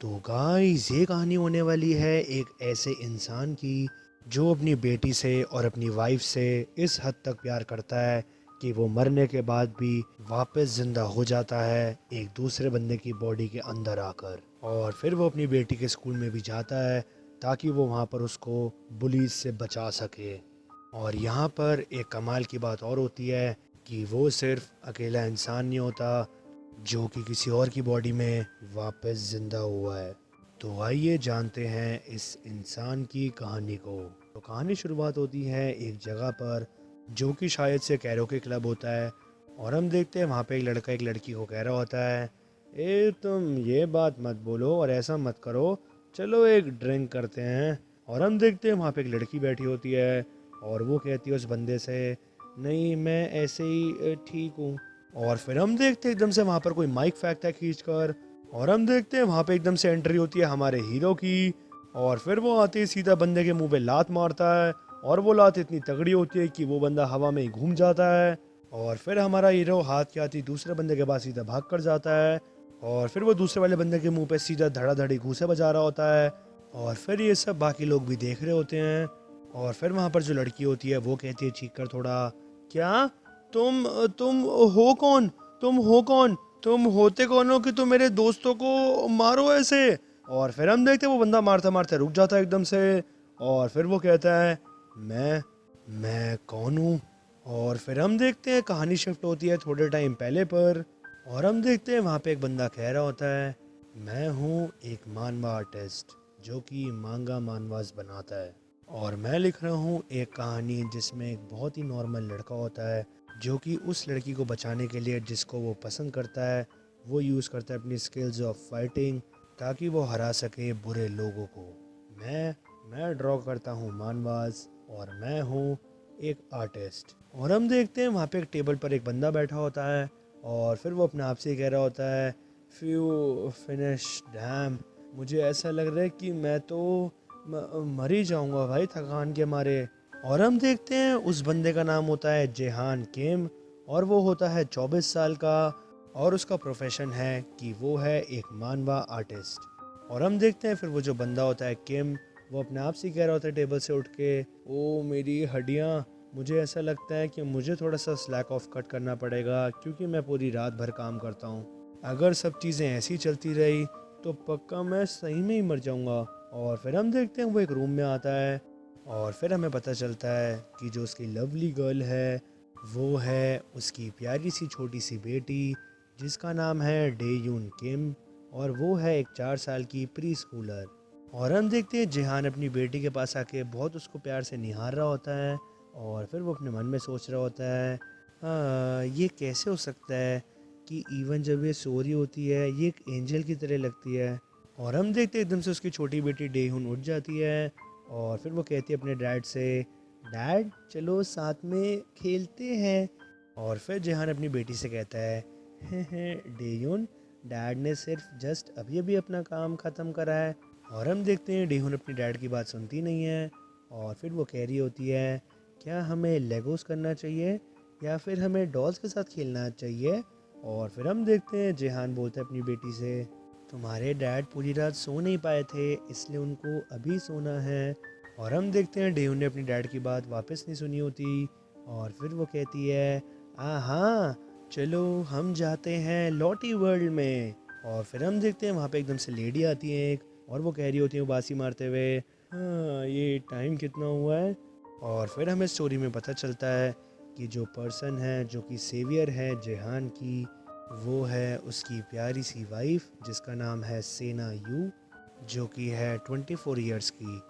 तो गाइस ये कहानी होने वाली है एक ऐसे इंसान की जो अपनी बेटी से और अपनी वाइफ से इस हद तक प्यार करता है कि वो मरने के बाद भी वापस जिंदा हो जाता है एक दूसरे बंदे की बॉडी के अंदर आकर। और फिर वो अपनी बेटी के स्कूल में भी जाता है ताकि वो वहाँ पर उसको बुलीज से बचा सके। और यहाँ पर एक कमाल की बात और होती है कि वो सिर्फ अकेला इंसान नहीं होता जो कि किसी और की बॉडी में वापस जिंदा हुआ है। तो आइए जानते हैं इस इंसान की कहानी को। तो कहानी शुरुआत होती है एक जगह पर जो कि शायद से कैरोके क्लब होता है। और हम देखते हैं वहाँ पे एक लड़का एक लड़की को कह रहा होता है, ए तुम ये बात मत बोलो और ऐसा मत करो, चलो एक ड्रिंक करते हैं। और हम देखते हैं वहाँ पे एक लड़की बैठी होती है और वो कहती है उस बंदे से, नहीं मैं ऐसे ही ठीक हूँ। और फिर हम देखते हैं एकदम से वहाँ पर कोई माइक फेंकता है खींच कर। और हम देखते हैं वहाँ पे एकदम से एंट्री होती है हमारे हीरो की। और फिर वो आते ही सीधा बंदे के मुंह पे लात मारता है और वो लात इतनी तगड़ी होती है कि वो बंदा हवा में ही घूम जाता है। और फिर हमारा हीरो हाथ के हाथ ही दूसरे बंदे के पास सीधा भाग कर जाता है। और फिर वो दूसरे वाले बंदे के मुंह पे सीधा धड़ाधड़ी घूंसे बजा रहा होता है। और फिर ये सब बाकी लोग भी देख रहे होते हैं। और फिर वहाँ पर जो लड़की होती है वो कहती है चीख कर थोड़ा, क्या तुम तुम हो कौन, तुम हो कौन, तुम होते कौन हो कि तुम मेरे दोस्तों को मारो ऐसे। और फिर हम देखते हैं वो बंदा मारते मारते रुक जाता है एकदम से। और फिर वो कहता है, मैं कौन हूँ। और फिर हम देखते हैं कहानी शिफ्ट होती है थोड़े टाइम पहले पर। और हम देखते हैं वहाँ पे एक बंदा कह रहा होता है, मैं हूँ एक मानवा आर्टिस्ट जो कि मांगा मानवास बनाता है। और मैं लिख रहा हूँ एक कहानी जिसमें एक बहुत ही नॉर्मल लड़का होता है जो कि उस लड़की को बचाने के लिए जिसको वो पसंद करता है वो यूज़ करता है अपनी स्किल्स ऑफ फाइटिंग ताकि वो हरा सके बुरे लोगों को। मैं ड्रॉ करता हूँ मानवास और मैं हूँ एक आर्टिस्ट। और हम देखते हैं वहाँ पे एक टेबल पर एक बंदा बैठा होता है और फिर वो अपने आप से कह रहा होता है, फ्यू फिनिश डैम, मुझे ऐसा लग रहा है कि मैं तो मर ही जाऊंगा भाई थकान के मारे। और हम देखते हैं उस बंदे का नाम होता है जेहान किम और वो होता है 24 साल का। और उसका प्रोफेशन है कि वो है एक मानवा आर्टिस्ट। और हम देखते हैं फिर वो जो बंदा होता है किम वो अपने आप से कह रहा होता है टेबल से उठ के, ओ मेरी हड्डियाँ, मुझे ऐसा लगता है कि मुझे थोड़ा सा स्लैक ऑफ कट करना पड़ेगा क्योंकि मैं पूरी रात भर काम करता हूँ। अगर सब चीज़ें ऐसी चलती रही तो पक्का मैं सही में ही मर जाऊँगा। और फिर हम देखते हैं वो एक रूम में आता है और फिर हमें पता चलता है कि जो उसकी लवली गर्ल है वो है उसकी प्यारी सी छोटी सी बेटी जिसका नाम है डेयून किम। और वो है एक 4 साल की प्री स्कूलर। और हम देखते हैं जेहान अपनी बेटी के पास आके बहुत उसको प्यार से निहार रहा होता है। और फिर वो अपने मन में सोच रहा होता है, ये कैसे हो सकता है कि इवन जब ये सो रही होती है ये एक एंजल की तरह लगती है। और हम देखते हैं एकदम से उसकी छोटी बेटी डेहुन उठ जाती है और फिर वो कहती है अपने डैड से, डैड चलो साथ में खेलते हैं। और फिर जेहान अपनी बेटी से कहता है डेहुन, डैड ने सिर्फ जस्ट अभी अभी अपना काम ख़त्म करा है। और हम देखते हैं डेहुन अपनी डैड की बात सुनती नहीं है और फिर वो कह रही होती है, क्या हमें लेगोस करना चाहिए या फिर हमें डॉल्स के साथ खेलना चाहिए। और फिर हम देखते हैं जेहान बोलता है अपनी बेटी से, तुम्हारे डैड पूरी रात सो नहीं पाए थे इसलिए उनको अभी सोना है। और हम देखते हैं डेहुन ने अपनी डैड की बात वापस नहीं सुनी होती और फिर वो कहती है, हाँ चलो हम जाते हैं लॉटी वर्ल्ड में। और फिर हम देखते हैं वहाँ पे एकदम से लेडी आती है एक और वो कह रही होती है बासी मारते हुए, हाँ ये टाइम कितना हुआ है। और फिर हमें स्टोरी में पता चलता है कि जो पर्सन है जो कि सेवियर है जेहान की वो है उसकी प्यारी सी वाइफ जिसका नाम है सेना यू जो कि है 24 ईयर्स की।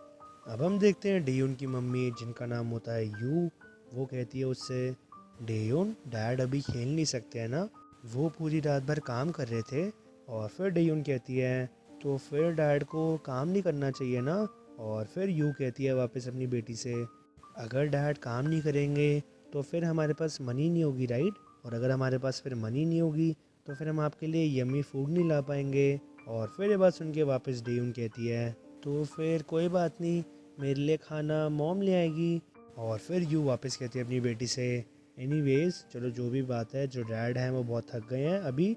अब हम देखते हैं डेयुन की मम्मी जिनका नाम होता है यू, वो कहती है उससे, डेयुन डैड अभी खेल नहीं सकते हैं ना, वो पूरी रात भर काम कर रहे थे। और फिर डेयुन कहती है, तो फिर डैड को काम नहीं करना चाहिए ना। और फिर यू कहती है वापस अपनी बेटी से, अगर डैड काम नहीं करेंगे तो फिर हमारे पास मनी नहीं होगी राइट, और अगर हमारे पास फिर मनी नहीं होगी तो फिर हम आपके लिए यम्मी फूड नहीं ला पाएंगे। और फिर ये बात सुन के वापस डेयुन कहती है, तो फिर कोई बात नहीं, मेरे लिए खाना मॉम ले आएगी। और फिर यू वापस कहती है अपनी बेटी से, एनीवेज चलो जो भी बात है, जो डैड हैं वो बहुत थक गए हैं अभी,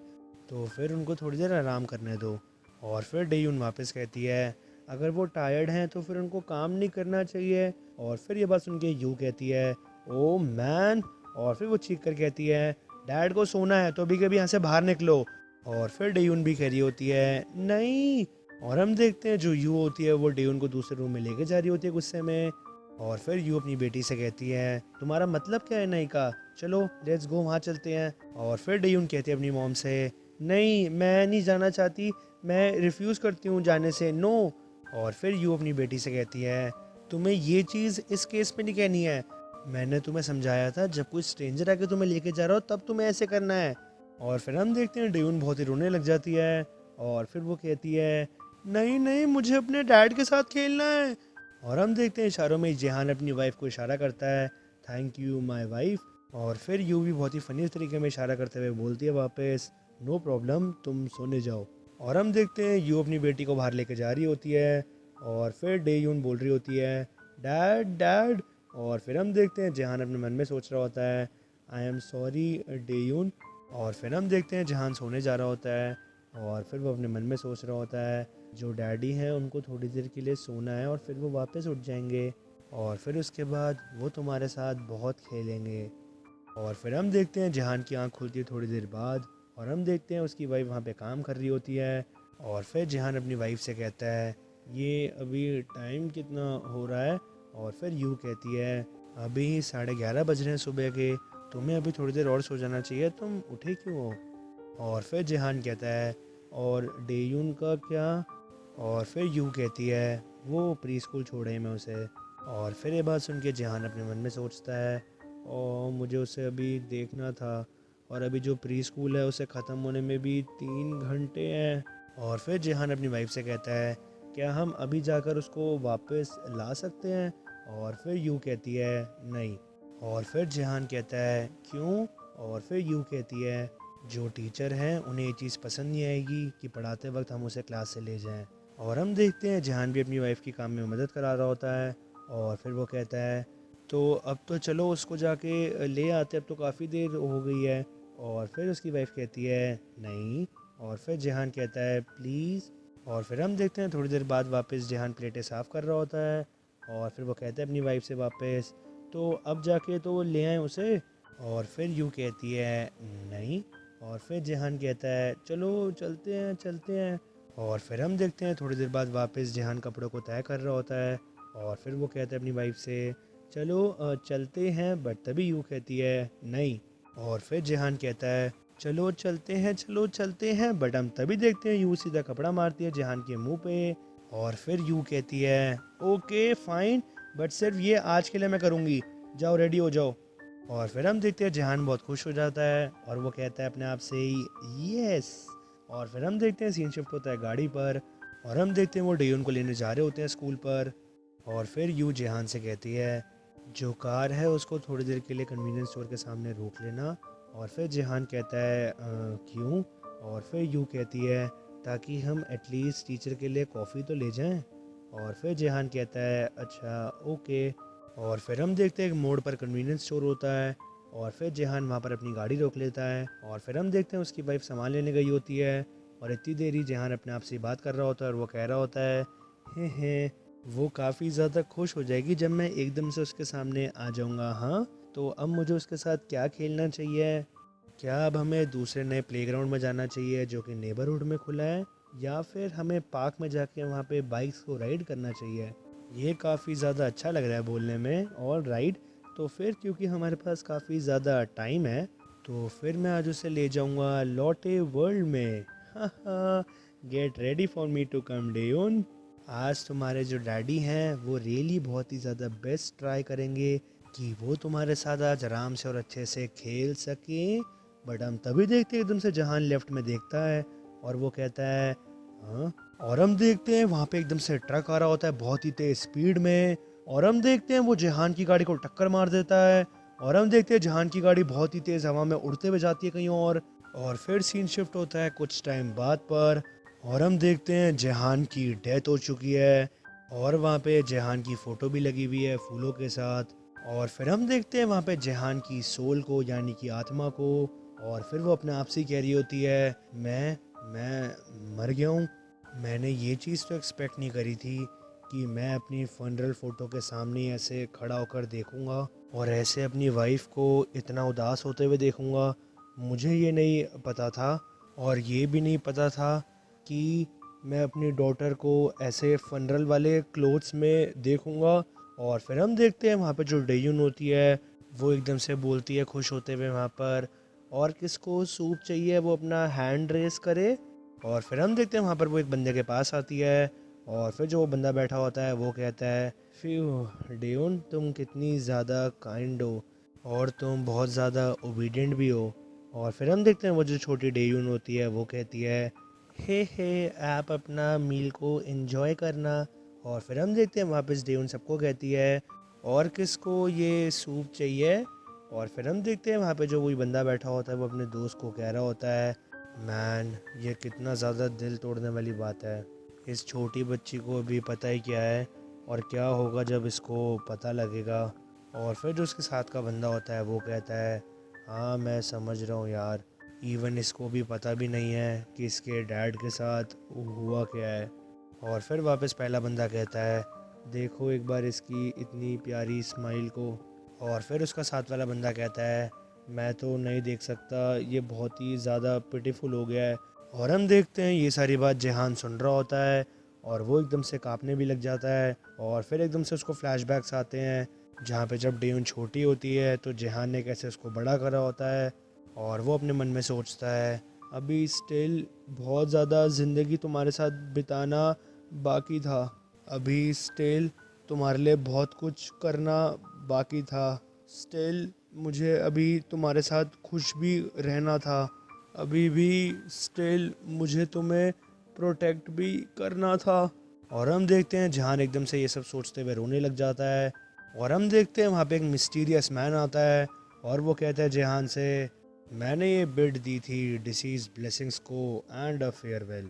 तो फिर उनको थोड़ी देर आराम करने दो। और फिर डेयून वापस कहती है अगर वो टायर्ड हैं तो फिर उनको काम नहीं करना चाहिए। और फिर ये बात सुन के यू कहती है ओ मैन। और फिर वो चीख कर कहती है डैड को सोना है तो अभी कभी यहाँ से बाहर निकलो। और फिर डेयून भी कह रही होती है नहीं। और हम देखते हैं जो यू होती है वो डेयून को दूसरे रूम में लेके जा रही होती है गुस्से में। और फिर यू अपनी बेटी से कहती है तुम्हारा मतलब क्या है नहीं का, चलो लेट्स गो वहाँ चलते हैं। और फिर डेयून कहती है अपनी मॉम से नहीं मैं नहीं जाना चाहती, मैं रिफ्यूज़ करती हूँ जाने से, नो। और फिर यू अपनी बेटी से कहती है तुम्हें ये चीज़ इस केस में नहीं कहनी है, मैंने तुम्हें समझाया था जब कोई स्ट्रेंजर आके तुम्हें लेके जा रहा हो तब तुम्हें ऐसे करना है। और फिर हम देखते हैं डेयून बहुत ही रोने लग जाती है। और फिर वो कहती है नहीं नहीं मुझे अपने डैड के साथ खेलना है। और हम देखते हैं इशारों में जेहान अपनी वाइफ को इशारा करता है थैंक यू माय वाइफ। और फिर यू भी बहुत ही फनी तरीके में इशारा करते हुए बोलती है वापस नो प्रॉब्लम तुम सोने जाओ। और हम देखते हैं यू अपनी बेटी को बाहर लेके जा रही होती है। और फिर डेयून बोल रही होती है डैड डैड। और फिर हम देखते हैं जेहान अपने मन में सोच रहा होता है आई एम सॉरी डेयून। और फिर हम देखते हैं जेहान सोने जा रहा होता है। और फिर वो अपने मन में सोच रहा होता है जो डैडी हैं उनको थोड़ी देर के लिए सोना है और फिर वो वापस उठ जाएंगे और फिर उसके बाद वो तुम्हारे साथ बहुत खेलेंगे। और फिर हम देखते हैं जेहान की आंख खुलती है थोड़ी देर बाद। और हम देखते हैं उसकी वाइफ वहाँ पे काम कर रही होती है। और फिर जेहान अपनी वाइफ से कहता है ये अभी टाइम कितना हो रहा है। और फिर यू कहती है अभी 11:30 बज रहे हैं सुबह के, तुम्हें अभी थोड़ी देर और सो जाना चाहिए, तुम उठे क्यों हो। और फिर जेहान कहता है और डेयून का क्या। और फिर यू कहती है वो प्री स्कूल छोड़े मैं उसे। और फिर ये बात सुन के जेहान अपने मन में सोचता है और मुझे उसे अभी देखना था और अभी जो प्री स्कूल है उसे ख़त्म होने में भी 3 घंटे हैं। और फिर जेहान अपनी वाइफ से कहता है क्या हम अभी जाकर उसको वापस ला सकते हैं। और फिर यू कहती है नहीं। और फिर जेहान कहता है क्यों। और फिर यू कहती है जो टीचर हैं उन्हें ये चीज़ पसंद नहीं आएगी कि पढ़ाते वक्त हम उसे क्लास से ले जाएं। और हम देखते हैं जेहान भी अपनी वाइफ की काम में मदद करा रहा होता है। और फिर वो कहता है तो अब तो चलो उसको जाके ले आते, अब तो काफ़ी देर हो गई है। और फिर उसकी वाइफ कहती है नहीं। और फिर जेहान कहता है प्लीज़। और फिर हम देखते हैं थोड़ी देर बाद वापस जेहान प्लेटें साफ़ कर रहा होता है। और फिर वो कहता है अपनी वाइफ से वापस तो अब जाके तो वो ले आए उसे। और फिर यूँ कहती है नहीं। और फिर जेहान कहता है चलो चलते हैं चलते हैं। और फिर हम देखते हैं थोड़ी देर बाद वापस जेहान कपड़ों को तय कर रहा होता है। और फिर वो कहता है अपनी वाइफ से चलो चलते हैं, बट तभी यूँ कहती है नहीं। और फिर जेहान कहता है चलो चलते हैं, बट हम तभी देखते हैं यूँ सीधा कपड़ा मारती है जेहान के मुंह पे। और फिर यूँ कहती है ओके फाइन, बट सिर्फ ये आज के लिए मैं करूँगी, जाओ रेडी हो जाओ। और फिर हम देखते हैं जेहान बहुत खुश हो जाता है और वो कहता है अपने आप से ही यस। और फिर हम देखते हैं सीन शिफ्ट होता है गाड़ी पर। और हम देखते हैं वो डेयून को लेने जा रहे होते हैं स्कूल पर। और फिर यू जेहान से कहती है जो कार है उसको थोड़ी देर के लिए कन्वीनियंस स्टोर के सामने रोक लेना। और फिर जेहान कहता है क्यों। और फिर यू कहती है ताकि हम एटलीस्ट टीचर के लिए कॉफ़ी तो ले जाएं। और फिर जेहान कहता है अच्छा ओके। और फिर हम देखते हैं एक मोड़ पर कन्वीनियंस स्टोर होता है। और फिर जेहान वहाँ पर अपनी गाड़ी रोक लेता है। और फिर हम देखते हैं उसकी वाइफ सामान लेने गई होती है। और इतनी देरी जेहान अपने आप से बात कर रहा होता है और वो कह रहा होता है हे वो काफ़ी ज़्यादा खुश हो जाएगी जब मैं एकदम से उसके सामने आ जाऊँगा। हाँ तो अब मुझे उसके साथ क्या खेलना चाहिए, क्या अब हमें दूसरे नए प्लेग्राउंड में जाना चाहिए जो कि नेबरहुड में खुला है, या फिर हमें पार्क में जाके वहाँ पे बाइक्स को राइड करना चाहिए। ये काफ़ी ज़्यादा अच्छा लग रहा है बोलने में और राइड। तो फिर क्योंकि हमारे पास काफ़ी ज़्यादा टाइम है तो फिर मैं आज उसे ले जाऊँगा लॉटे वर्ल्ड में। हाँ get ready for me to come डेयून। आज तुम्हारे जो डैडी हैं वो रियली बहुत ही ज़्यादा बेस्ट ट्राई करेंगे कि वो तुम्हारे साथ आज आराम से और अच्छे से खेल सकें। बट हम तभी देखते हैं एकदम से जहान लेफ्ट में देखता है और वो कहता है हाँ। और हम देखते हैं वहाँ पे एकदम से ट्रक आ रहा होता है बहुत ही तेज स्पीड में। और हम देखते हैं वो जहान की गाड़ी को टक्कर मार देता है। और हम देखते हैं जहान की गाड़ी बहुत ही तेज हवा में उड़ते हुए जाती है कहीं और फिर सीन शिफ्ट होता है कुछ टाइम बाद पर। और हम देखते हैं जहान की डेथ हो चुकी है और वहाँ पे जहान की फ़ोटो भी लगी हुई है फूलों के साथ। और फिर हम देखते हैं वहाँ पे जहान की सोल को यानी कि आत्मा को। और फिर वो अपने आप से ही कह रही होती है मैं मर गया हूँ, मैंने ये चीज़ तो एक्सपेक्ट नहीं करी थी कि मैं अपनी फनरल फ़ोटो के सामने ही ऐसे खड़ा होकर देखूंगा और ऐसे अपनी वाइफ को इतना उदास होते हुए देखूंगा। मुझे ये नहीं पता था और ये भी नहीं पता था कि मैं अपनी डॉटर को ऐसे फनरल वाले क्लोथ्स में देखूंगा। और फिर हम देखते हैं वहाँ पे जो डेयुन होती है वो एकदम से बोलती है खुश होते हुए वहाँ पर, और किसको सूप चाहिए वो अपना हैंड रेस करे। और फिर हम देखते हैं वहाँ पर वो एक बंदे के पास आती है और फिर जो वो बंदा बैठा होता है वो कहता है, फ्यू डेयोन तुम कितनी ज़्यादा काइंड हो और तुम बहुत ज़्यादा ओबीडियंट भी हो। और फिर हम देखते हैं वो जो छोटी डेयून होती है वो कहती है, हे आप अपना मील को एंजॉय करना। और फिर हम देखते हैं वापस डेयून सबको कहती है, और किसको ये सूप चाहिए। और फिर हम देखते हैं वहाँ पे जो वही बंदा बैठा होता है वो अपने दोस्त को कह रहा होता है, मैन ये कितना ज़्यादा दिल तोड़ने वाली बात है। इस छोटी बच्ची को भी पता ही क्या है और क्या होगा जब इसको पता लगेगा। और फिर जो उसके साथ का बंदा होता है वो कहता है, हाँ मैं समझ रहा हूँ यार, इवन इसको भी पता भी नहीं है कि इसके डैड के साथ हुआ क्या है। और फिर वापस पहला बंदा कहता है, देखो एक बार इसकी इतनी प्यारी स्माइल को। और फिर उसका साथ वाला बंदा कहता है, मैं तो नहीं देख सकता, ये बहुत ही ज़्यादा पिटीफुल हो गया है। और हम देखते हैं ये सारी बात जेहान सुन रहा होता है और वो एकदम से कांपने भी लग जाता है। और फिर एकदम से उसको फ्लैशबैक्स आते हैं जहाँ पे जब डेयून छोटी होती है तो जेहान ने कैसे उसको बड़ा करा होता है। और वो अपने मन में सोचता है, अभी स्टिल बहुत ज़्यादा ज़िंदगी तुम्हारे साथ बिताना बाकी था, अभी स्टिल तुम्हारे लिए बहुत कुछ करना बाकी था, स्टिल मुझे अभी तुम्हारे साथ खुश भी रहना था, अभी भी स्टिल मुझे तुम्हें प्रोटेक्ट भी करना था। और हम देखते हैं जहान एकदम से ये सब सोचते हुए रोने लग जाता है। और हम देखते हैं वहाँ पे एक मिस्टीरियस मैन आता है और वो कहता है जेहान से, मैंने ये बिड दी थी डिसीज ब्लेसिंग्स को एंड अ फेयरवेल।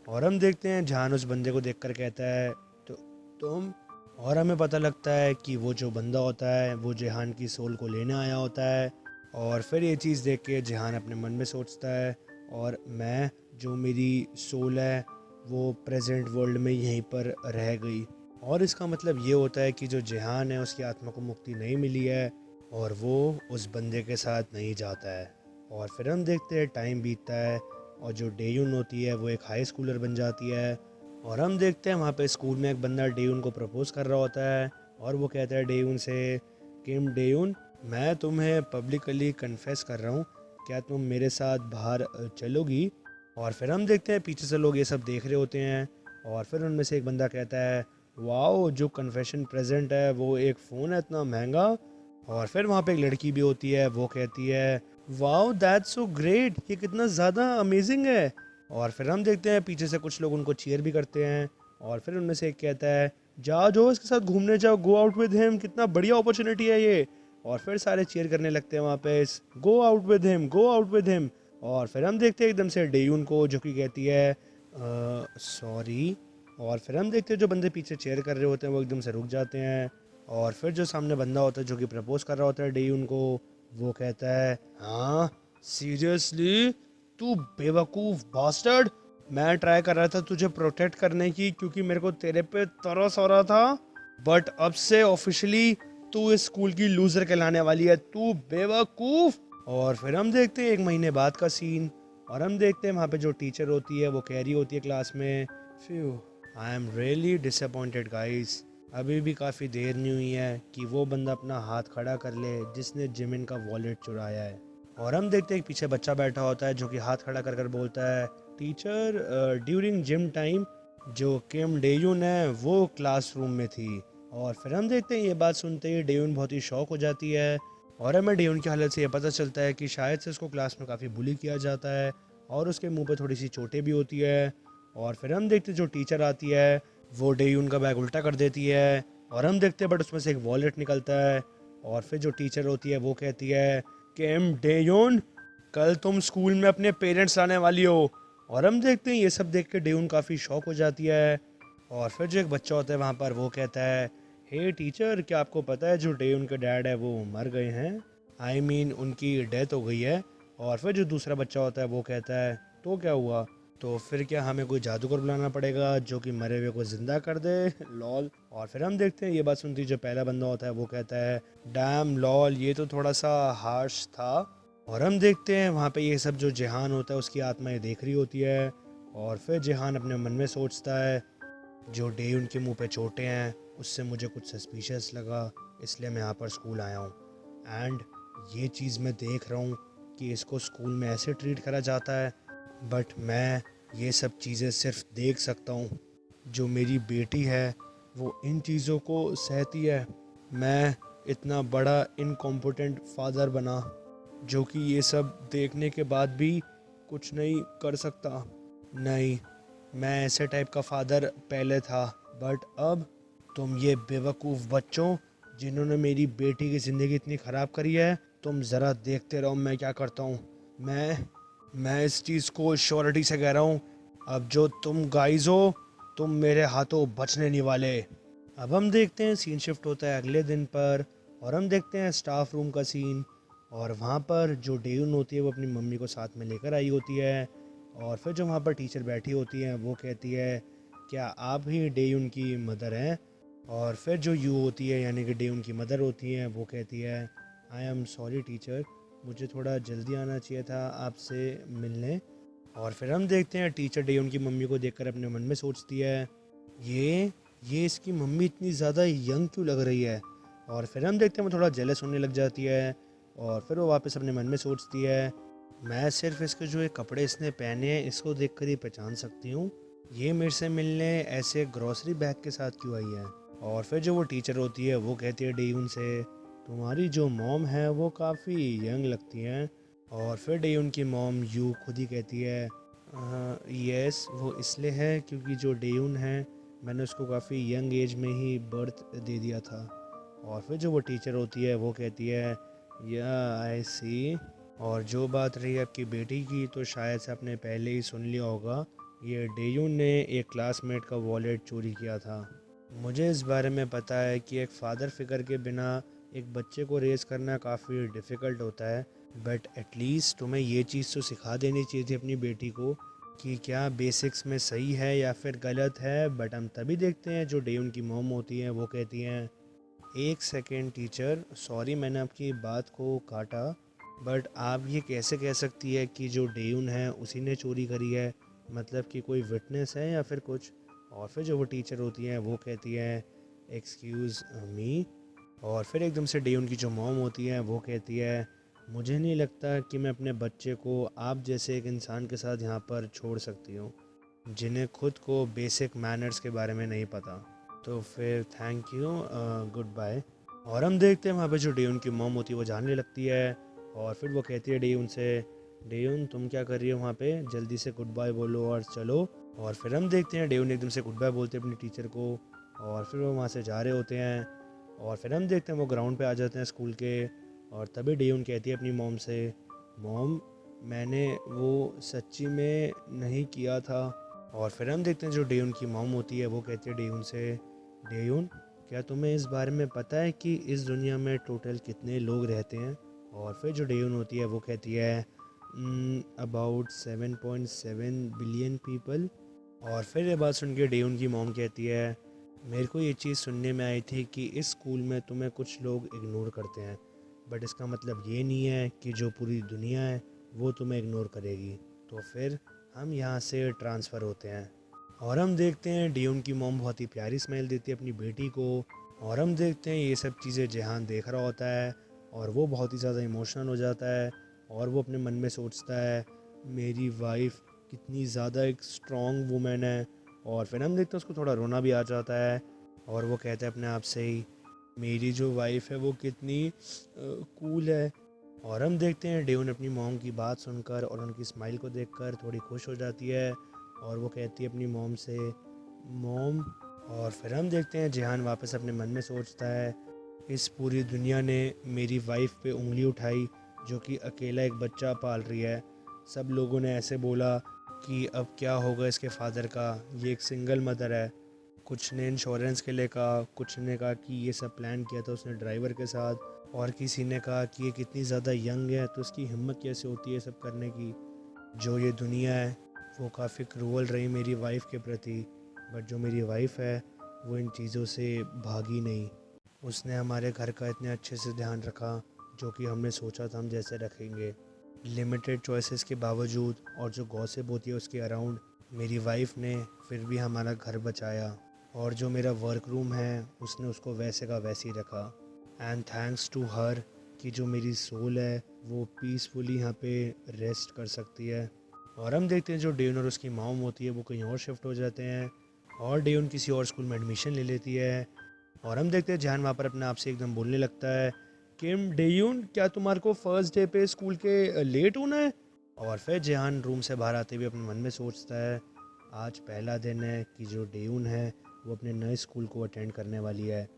और हम देखते हैं जहान उस बंदे को देखकर कहता है, तो तुम। और हमें पता लगता है कि वो जो बंदा होता है वो जेहान की सोल को लेने आया होता है। और फिर ये चीज़ देख के जेहान अपने मन में सोचता है, और मैं जो मेरी सोल है वो प्रेजेंट वर्ल्ड में यहीं पर रह गई। और इसका मतलब ये होता है कि जो जेहान है उसकी आत्मा को मुक्ति नहीं मिली है और वो उस बंदे के साथ नहीं जाता है। और फिर हम देखते हैं टाइम बीतता है और जो डेयुन होती है वो एक हाई स्कूलर बन जाती है। और हम देखते हैं वहाँ पे स्कूल में एक बंदा डेयुन को प्रपोज कर रहा होता है और वो कहता है डेयुन से, किम डेयुन मैं तुम्हें पब्लिकली कन्फेस कर रहा हूँ, क्या तुम मेरे साथ बाहर चलोगी। और फिर हम देखते हैं पीछे से लोग ये सब देख रहे होते हैं और फिर उनमें से एक बंदा कहता है, वाओ जो कन्फेशन प्रेजेंट है वो एक फ़ोन है इतना महंगा। और फिर वहाँ पे एक लड़की भी होती है वो कहती है, वाओ दैट्स सो ग्रेट, ये कितना ज़्यादा अमेजिंग है। और फिर हम देखते हैं पीछे से कुछ लोग उनको चीयर भी करते हैं और फिर उनमें से एक कहता है, जाओ जो इसके साथ घूमने जाओ, गो आउट विद हिम, कितना बढ़िया अपॉर्चुनिटी है ये। और फिर सारे चीयर करने लगते हैं वहाँ पे, go out with him, go out with him. और फिर हम देखते हैं एकदम से डेयून को जो कि कहती है, सॉरी। और फिर हम देखते हैं जो बंदे पीछे चेयर कर रहे होते हैं वो एकदम से रुक जाते हैं। और फिर जो सामने बंदा होता है जो कि प्रपोज कर रहा होता है डेयून को, वो कहता है, हाँ सीरियसली तू बेवकूफ़ बास्टर्ड, मैं ट्राई कर रहा था तुझे प्रोटेक्ट करने की क्योंकि मेरे को तेरे पे तरस हो रहा था, बट अब से ऑफिशियली तू इस स्कूल की लूजर कहलाने वाली है, तू बेवकूफ़। और फिर हम देखते हैं एक महीने बाद का सीन और हम देखते हैं वहाँ पे जो टीचर होती है वो कह रही होती है क्लास में, few I am really disappointed guys, अभी भी काफ़ी देर नहीं हुई है कि वो बंदा अपना हाथ खड़ा कर ले जिसने जिमिन का वॉलेट चुराया है। और हम देखते हैं एक पीछे बच्चा बैठा होता है जो कि हाथ खड़ा कर कर बोलता है, टीचर ड्यूरिंग जिम टाइम जो किम डेयुन है वो क्लासरूम में थी। और फिर हम देखते हैं ये बात सुनते ही डेयुन बहुत ही शौक हो जाती है और हमें डेयुन की हालत से ये पता चलता है कि शायद से उसको क्लास में काफ़ी बुली किया जाता है और उसके मुंह पे थोड़ी सी चोटें भी होती है। और फिर हम देखते हैं जो टीचर आती है वो डेयुन का बैग उल्टा कर देती है और हम देखते हैं बट उसमें से एक वॉलेट निकलता है। और फिर जो टीचर होती है वो कहती है, किम डेयुन कल तुम स्कूल में अपने पेरेंट्स लाने वाली हो। और हम देखते हैं ये सब देख के डेयुन काफ़ी शौक हो जाती है। और फिर जो एक बच्चा होता है वहाँ पर वो कहता है, हे टीचर क्या आपको पता है जो डेयुन के डैड है वो मर गए हैं, उनकी डेथ हो गई है। और फिर जो दूसरा बच्चा होता है वो कहता है, तो क्या हुआ, तो फिर क्या हमें कोई जादूगर बुलाना पड़ेगा जो कि मरे हुए को ज़िंदा कर दे? लॉल। और फिर हम देखते हैं ये बात सुनती जो पहला बंदा होता है वो कहता है डैम लॉल, ये तो थोड़ा सा हार्श था। और हम देखते हैं वहाँ पे ये सब जो जेहान होता है उसकी आत्मा ये देख रही होती है। और फिर जेहान अपने मन में सोचता है जो डे उनके मुंह पे चोटें हैं उससे मुझे कुछ सस्पिशियस लगा, इसलिए मैं यहाँ पर स्कूल आया हूँ। एंड ये चीज़ मैं देख रहा हूँ कि इसको स्कूल में ऐसे ट्रीट करा जाता है, बट मैं ये सब चीज़ें सिर्फ देख सकता हूँ। जो मेरी बेटी है वो इन चीज़ों को सहती है। मैं इतना बड़ा इनकॉम्पिटेंट फादर बना जो कि ये सब देखने के बाद भी कुछ नहीं कर सकता। नहीं, मैं ऐसे टाइप का फादर पहले था, बट अब तुम ये बेवकूफ़ बच्चों जिन्होंने मेरी बेटी की ज़िंदगी इतनी ख़राब करी है, तुम ज़रा देखते रहो मैं क्या करता हूँ। मैं इस चीज़ को श्योरिटी से कह रहा हूँ, अब जो तुम गाइज हो तुम मेरे हाथों बचने नहीं वाले। अब हम देखते हैं सीन शिफ्ट होता है अगले दिन पर और हम देखते हैं स्टाफ रूम का सीन। और वहाँ पर जो डेयून होती है वो अपनी मम्मी को साथ में लेकर आई होती है। और फिर जो वहाँ पर टीचर बैठी होती हैं वो कहती है क्या आप ही डेयून की मदर हैं? और फिर जो यू होती है यानी कि डेयून की मदर होती हैं वो कहती है आई एम सॉरी टीचर, मुझे थोड़ा जल्दी आना चाहिए था आपसे मिलने। और फिर हम देखते हैं टीचर डेयून की मम्मी को देखकर अपने मन में सोचती है ये इसकी मम्मी इतनी ज़्यादा यंग क्यों लग रही है। और फिर हम देखते हैं वो थोड़ा जेलस होने लग जाती है। और फिर वो वापस अपने मन में सोचती है मैं सिर्फ इसके जो ये कपड़े इसने पहने हैं इसको देखकर ही पहचान सकती हूँ, ये मेरे से मिलने ऐसे ग्रॉसरी बैग के साथ क्यों आई है। और फिर जो वो टीचर होती है वो कहती है डेयून से तुम्हारी जो मॉम है वो काफ़ी यंग लगती हैं। और फिर डेयून की मॉम यू खुद ही कहती है यस वो इसलिए है क्योंकि जो डेयून है मैंने उसको काफ़ी यंग एज में ही बर्थ दे दिया था। और फिर जो वो टीचर होती है वो कहती है या आई सी, और जो बात रही आपकी बेटी की तो शायद से आपने पहले ही सुन लिया होगा, ये डेयून ने एक क्लासमेट का वॉलेट चोरी किया था। मुझे इस बारे में पता है कि एक फ़ादर फिगर के बिना एक बच्चे को रेस करना काफ़ी डिफ़िकल्ट होता है, बट एटलीस्ट तुम्हें ये चीज़ तो सिखा देनी चाहिए थी अपनी बेटी को कि क्या बेसिक्स में सही है या फिर गलत है। बट हम तभी देखते हैं जो डेयून की मॉम होती हैं वो कहती हैं एक सेकेंड टीचर, सॉरी मैंने आपकी बात को काटा, बट आप ये कैसे कह सकती है कि जो डेयून है उसी ने चोरी करी है, मतलब कि कोई विटनेस है या फिर कुछ। और फिर जो वो टीचर होती हैं वो कहती हैं एक्सक्यूज़ मी। और फिर एकदम से डेयून की जो मॉम होती है वो कहती है मुझे नहीं लगता कि मैं अपने बच्चे को आप जैसे एक इंसान के साथ यहाँ पर छोड़ सकती हूँ जिन्हें खुद को बेसिक मैनर्स के बारे में नहीं पता। तो फिर थैंक यू, गुड बाय। और हम देखते हैं वहाँ पे जो डेयून की मॉम होती है वो जानने लगती है। और फिर वो कहती है डेयून से डेयून तुम क्या कर रही हो वहाँ पे, जल्दी से गुड बाय बोलो और चलो। और फिर हम देखते हैं डेयून एकदम से गुड बाय बोलते हैं अपनी टीचर को और फिर वो वहाँ से जा रहे होते हैं। और फिर हम देखते हैं वो ग्राउंड पे आ जाते हैं स्कूल के। और तभी डेयून कहती है अपनी मॉम से मॉम मैंने वो सच्ची में नहीं किया था। और फिर हम देखते हैं जो डेयून की मॉम होती है वो कहती है डेयून से डेयून क्या तुम्हें इस बारे में पता है कि इस दुनिया में टोटल कितने लोग रहते हैं। और फिर जो डेयून होती है वो कहती है अबाउट 7.7 बिलियन पीपल। और फिर ये बात सुन के डेयून की मॉम कहती है मेरे को ये चीज़ सुनने में आई थी कि इस स्कूल में तुम्हें कुछ लोग इग्नोर करते हैं, बट इसका मतलब ये नहीं है कि जो पूरी दुनिया है वो तुम्हें इग्नोर करेगी। तो फिर हम यहाँ से ट्रांसफ़र होते हैं और हम देखते हैं डेयून की मॉम बहुत ही प्यारी स्माइल देती है अपनी बेटी को। और हम देखते हैं ये सब चीज़ें जेहान देख रहा होता है और वो बहुत ही ज़्यादा इमोशनल हो जाता है। और वो अपने मन में सोचता है मेरी वाइफ कितनी ज़्यादा एक स्ट्रॉन्ग वुमेन है। और फिर हम देखते हैं उसको थोड़ा रोना भी आ जाता है और वो कहता है अपने आप से ही मेरी जो वाइफ है वो कितनी कूल है। और हम देखते हैं डेयून अपनी मॉम की बात सुनकर और उनकी स्माइल को देखकर थोड़ी खुश हो जाती है और वो कहती है अपनी मॉम से मॉम। और फिर हम देखते हैं जेहान वापस अपने मन में सोचता है इस पूरी दुनिया ने मेरी वाइफ पे उंगली उठाई जो कि अकेला एक बच्चा पाल रही है। सब लोगों ने ऐसे बोला कि अब क्या होगा इसके फादर का, ये एक सिंगल मदर है। कुछ ने इंश्योरेंस के लिए कहा, कुछ ने कहा कि ये सब प्लान किया था उसने ड्राइवर के साथ, और किसी ने कहा कि ये कितनी ज़्यादा यंग है तो इसकी हिम्मत कैसे होती है सब करने की। जो ये दुनिया है वो काफ़ी क्रूअल रही मेरी वाइफ़ के प्रति, बट जो मेरी वाइफ़ है वो इन चीज़ों से भागी नहीं। उसने हमारे घर का इतने अच्छे से ध्यान रखा जो कि हमने सोचा था हम जैसे रखेंगे। लिमिटेड चॉइसेस के बावजूद और जो गॉसिप होती है उसके अराउंड, मेरी वाइफ़ ने फिर भी हमारा घर बचाया। और जो मेरा वर्क रूम है उसने उसको वैसे का वैसे ही रखा। एंड थैंक्स टू हर कि जो मेरी सोल है वो पीसफुली यहाँ पे रेस्ट कर सकती है। और हम देखते हैं जो डेन और उसकी मॉम होती है वो कहीं और शिफ्ट हो जाते हैं और डेन किसी और स्कूल में एडमिशन ले लेती है। और हम देखते हैं जहान वहाँ पर अपने आप से एकदम बोलने लगता है, किम डेयून क्या तुम्हारे को फर्स्ट डे पे स्कूल के लेट होना है? और फिर जहान रूम से बाहर आते हुए अपने मन में सोचता है, आज पहला दिन है कि जो डेयून है वो अपने नए स्कूल को अटेंड करने वाली है।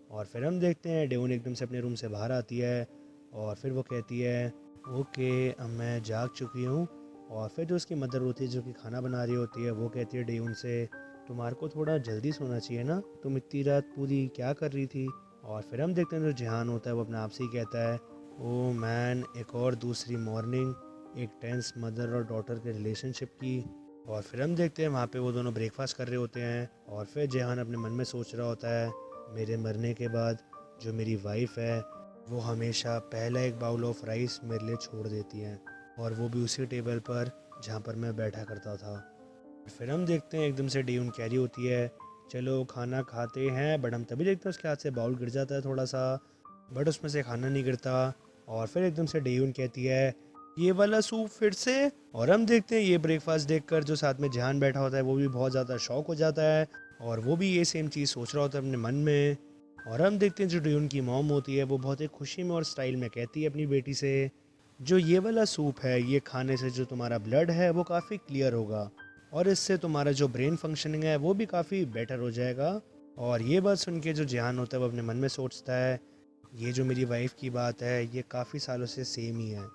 और फिर हम देखते हैं डेयून एकदम से अपने रूम से बाहर आती है और फिर वो कहती है, ओके अब मैं जाग चुकी हूँ। और फिर जो उसकी मदर होती है जो कि खाना बना रही होती है वो कहती है डेयून से, तुम्हारे को थोड़ा जल्दी सोना चाहिए ना, तुम इतनी रात पूरी क्या कर रही थी? और फिर हम देखते हैं जो जहान होता है वो अपने आप से ही कहता है, ओ मैन, एक और दूसरी मॉर्निंग, एक टेंस मदर और डॉटर के रिलेशनशिप की। और फिर हम देखते हैं वहाँ पे वो दोनों ब्रेकफास्ट कर रहे होते हैं और फिर जहान अपने मन में सोच रहा होता है, मेरे मरने के बाद जो मेरी वाइफ़ है वो हमेशा पहला एक बाउल ऑफ राइस मेरे लिए छोड़ देती हैं, और वो भी उसी टेबल पर जहाँ पर मैं बैठा करता था। फिर हम देखते हैं एकदम से डेयून कैरी होती है, चलो खाना खाते हैं, बट हम तभी देखते हैं उसके हाथ से बाउल गिर जाता है थोड़ा सा, बट उसमें से खाना नहीं गिरता। और फिर एकदम से डेयून कहती है, ये वाला सूप फिर से? और हम देखते हैं ये ब्रेकफास्ट देखकर जो साथ में जहान बैठा होता है वो भी बहुत ज़्यादा शॉक हो जाता है और वो भी ये सेम चीज़ सोच रहा होता है अपने मन में। और हम देखते हैं जो डेयून की मॉम होती है वो बहुत ही खुशी में और स्टाइल में कहती है अपनी बेटी से, जो ये वाला सूप है ये खाने से जो तुम्हारा ब्लड है वो काफ़ी क्लियर होगा और इससे तुम्हारा जो ब्रेन फंक्शनिंग है वो भी काफ़ी बेटर हो जाएगा। और ये बात सुन के जो जहान होता है वो अपने मन में सोचता है, ये जो मेरी वाइफ़ की बात है ये काफ़ी सालों से सेम ही है।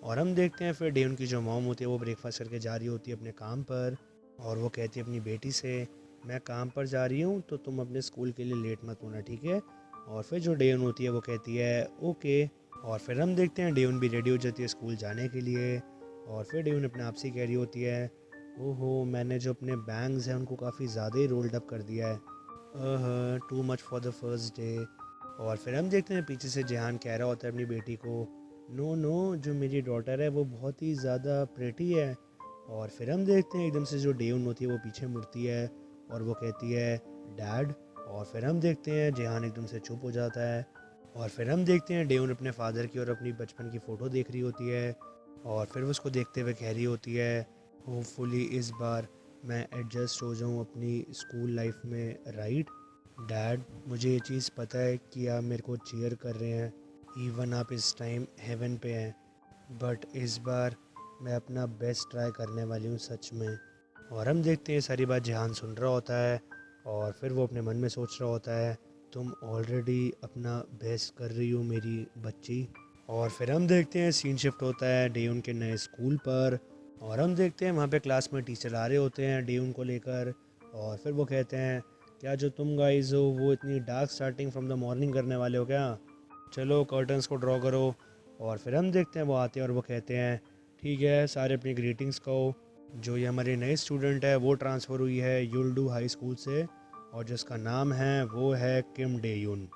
और हम देखते हैं फिर डेवन की जो मॉम होती है वो ब्रेकफास्ट करके जा रही होती है अपने काम पर और वो कहती है अपनी बेटी से, मैं काम पर जा रही हूँ तो तुम अपने स्कूल के लिए लेट मत होना, ठीक है? और फिर जो डेवन होती है वो कहती है ओके। और फिर हम देखते हैं डेवन भी रेडी हो जाती है स्कूल जाने के लिए और फिर डेवन अपने आप से ही कह रही होती है, ओहो मैंने जो अपने बैंग्स हैं उनको काफ़ी ज़्यादा ही रोल्ड अप कर दिया है, too much for the first day. और फिर हम देखते हैं पीछे से जहान कह रहा होता है अपनी बेटी को, नो नो, जो मेरी डॉटर है वो बहुत ही ज़्यादा प्रेटी है। और फिर हम देखते हैं एकदम से जो डेवन होती है वो पीछे मुड़ती है और वो कहती है, डैड। और फिर हम देखते हैं जहान एकदम से चुप हो जाता है और फिर हम देखते हैं डेवन अपने फादर की और अपनी बचपन की फ़ोटो देख रही होती है और फिर वो उसको देखते हुए कह रही होती है, होपफुली इस बार मैं एडजस्ट हो जाऊँ अपनी स्कूल लाइफ में, राइट? डैड, मुझे ये चीज़ पता है कि आप मेरे को चीयर कर रहे हैं, इवन आप इस टाइम हेवन पे हैं, बट इस बार मैं अपना बेस्ट ट्राई करने वाली हूँ सच में। और हम देखते हैं सारी बात जहान सुन रहा होता है और फिर वो अपने मन में सोच रहा होता है, तुम ऑलरेडी अपना बेस्ट कर रही हो मेरी बच्ची। और फिर हम देखते हैं सीन शिफ्ट होता है डेयून के नए स्कूल पर और हम देखते हैं वहाँ पे क्लास में टीचर आ रहे होते हैं डेयून को लेकर और फिर वो कहते हैं, क्या जो तुम गाइज हो वो इतनी dark starting from the morning करने वाले हो क्या? चलो कर्टन्स को ड्रॉ करो। और फिर हम देखते हैं वो आते हैं और वो कहते हैं, ठीक है सारे अपनी ग्रीटिंग्स कहो, जो ये हमारे नए स्टूडेंट है वो ट्रांसफ़र हुई है युल्डू हाई स्कूल से और जिसका नाम है वो है किम डेयून।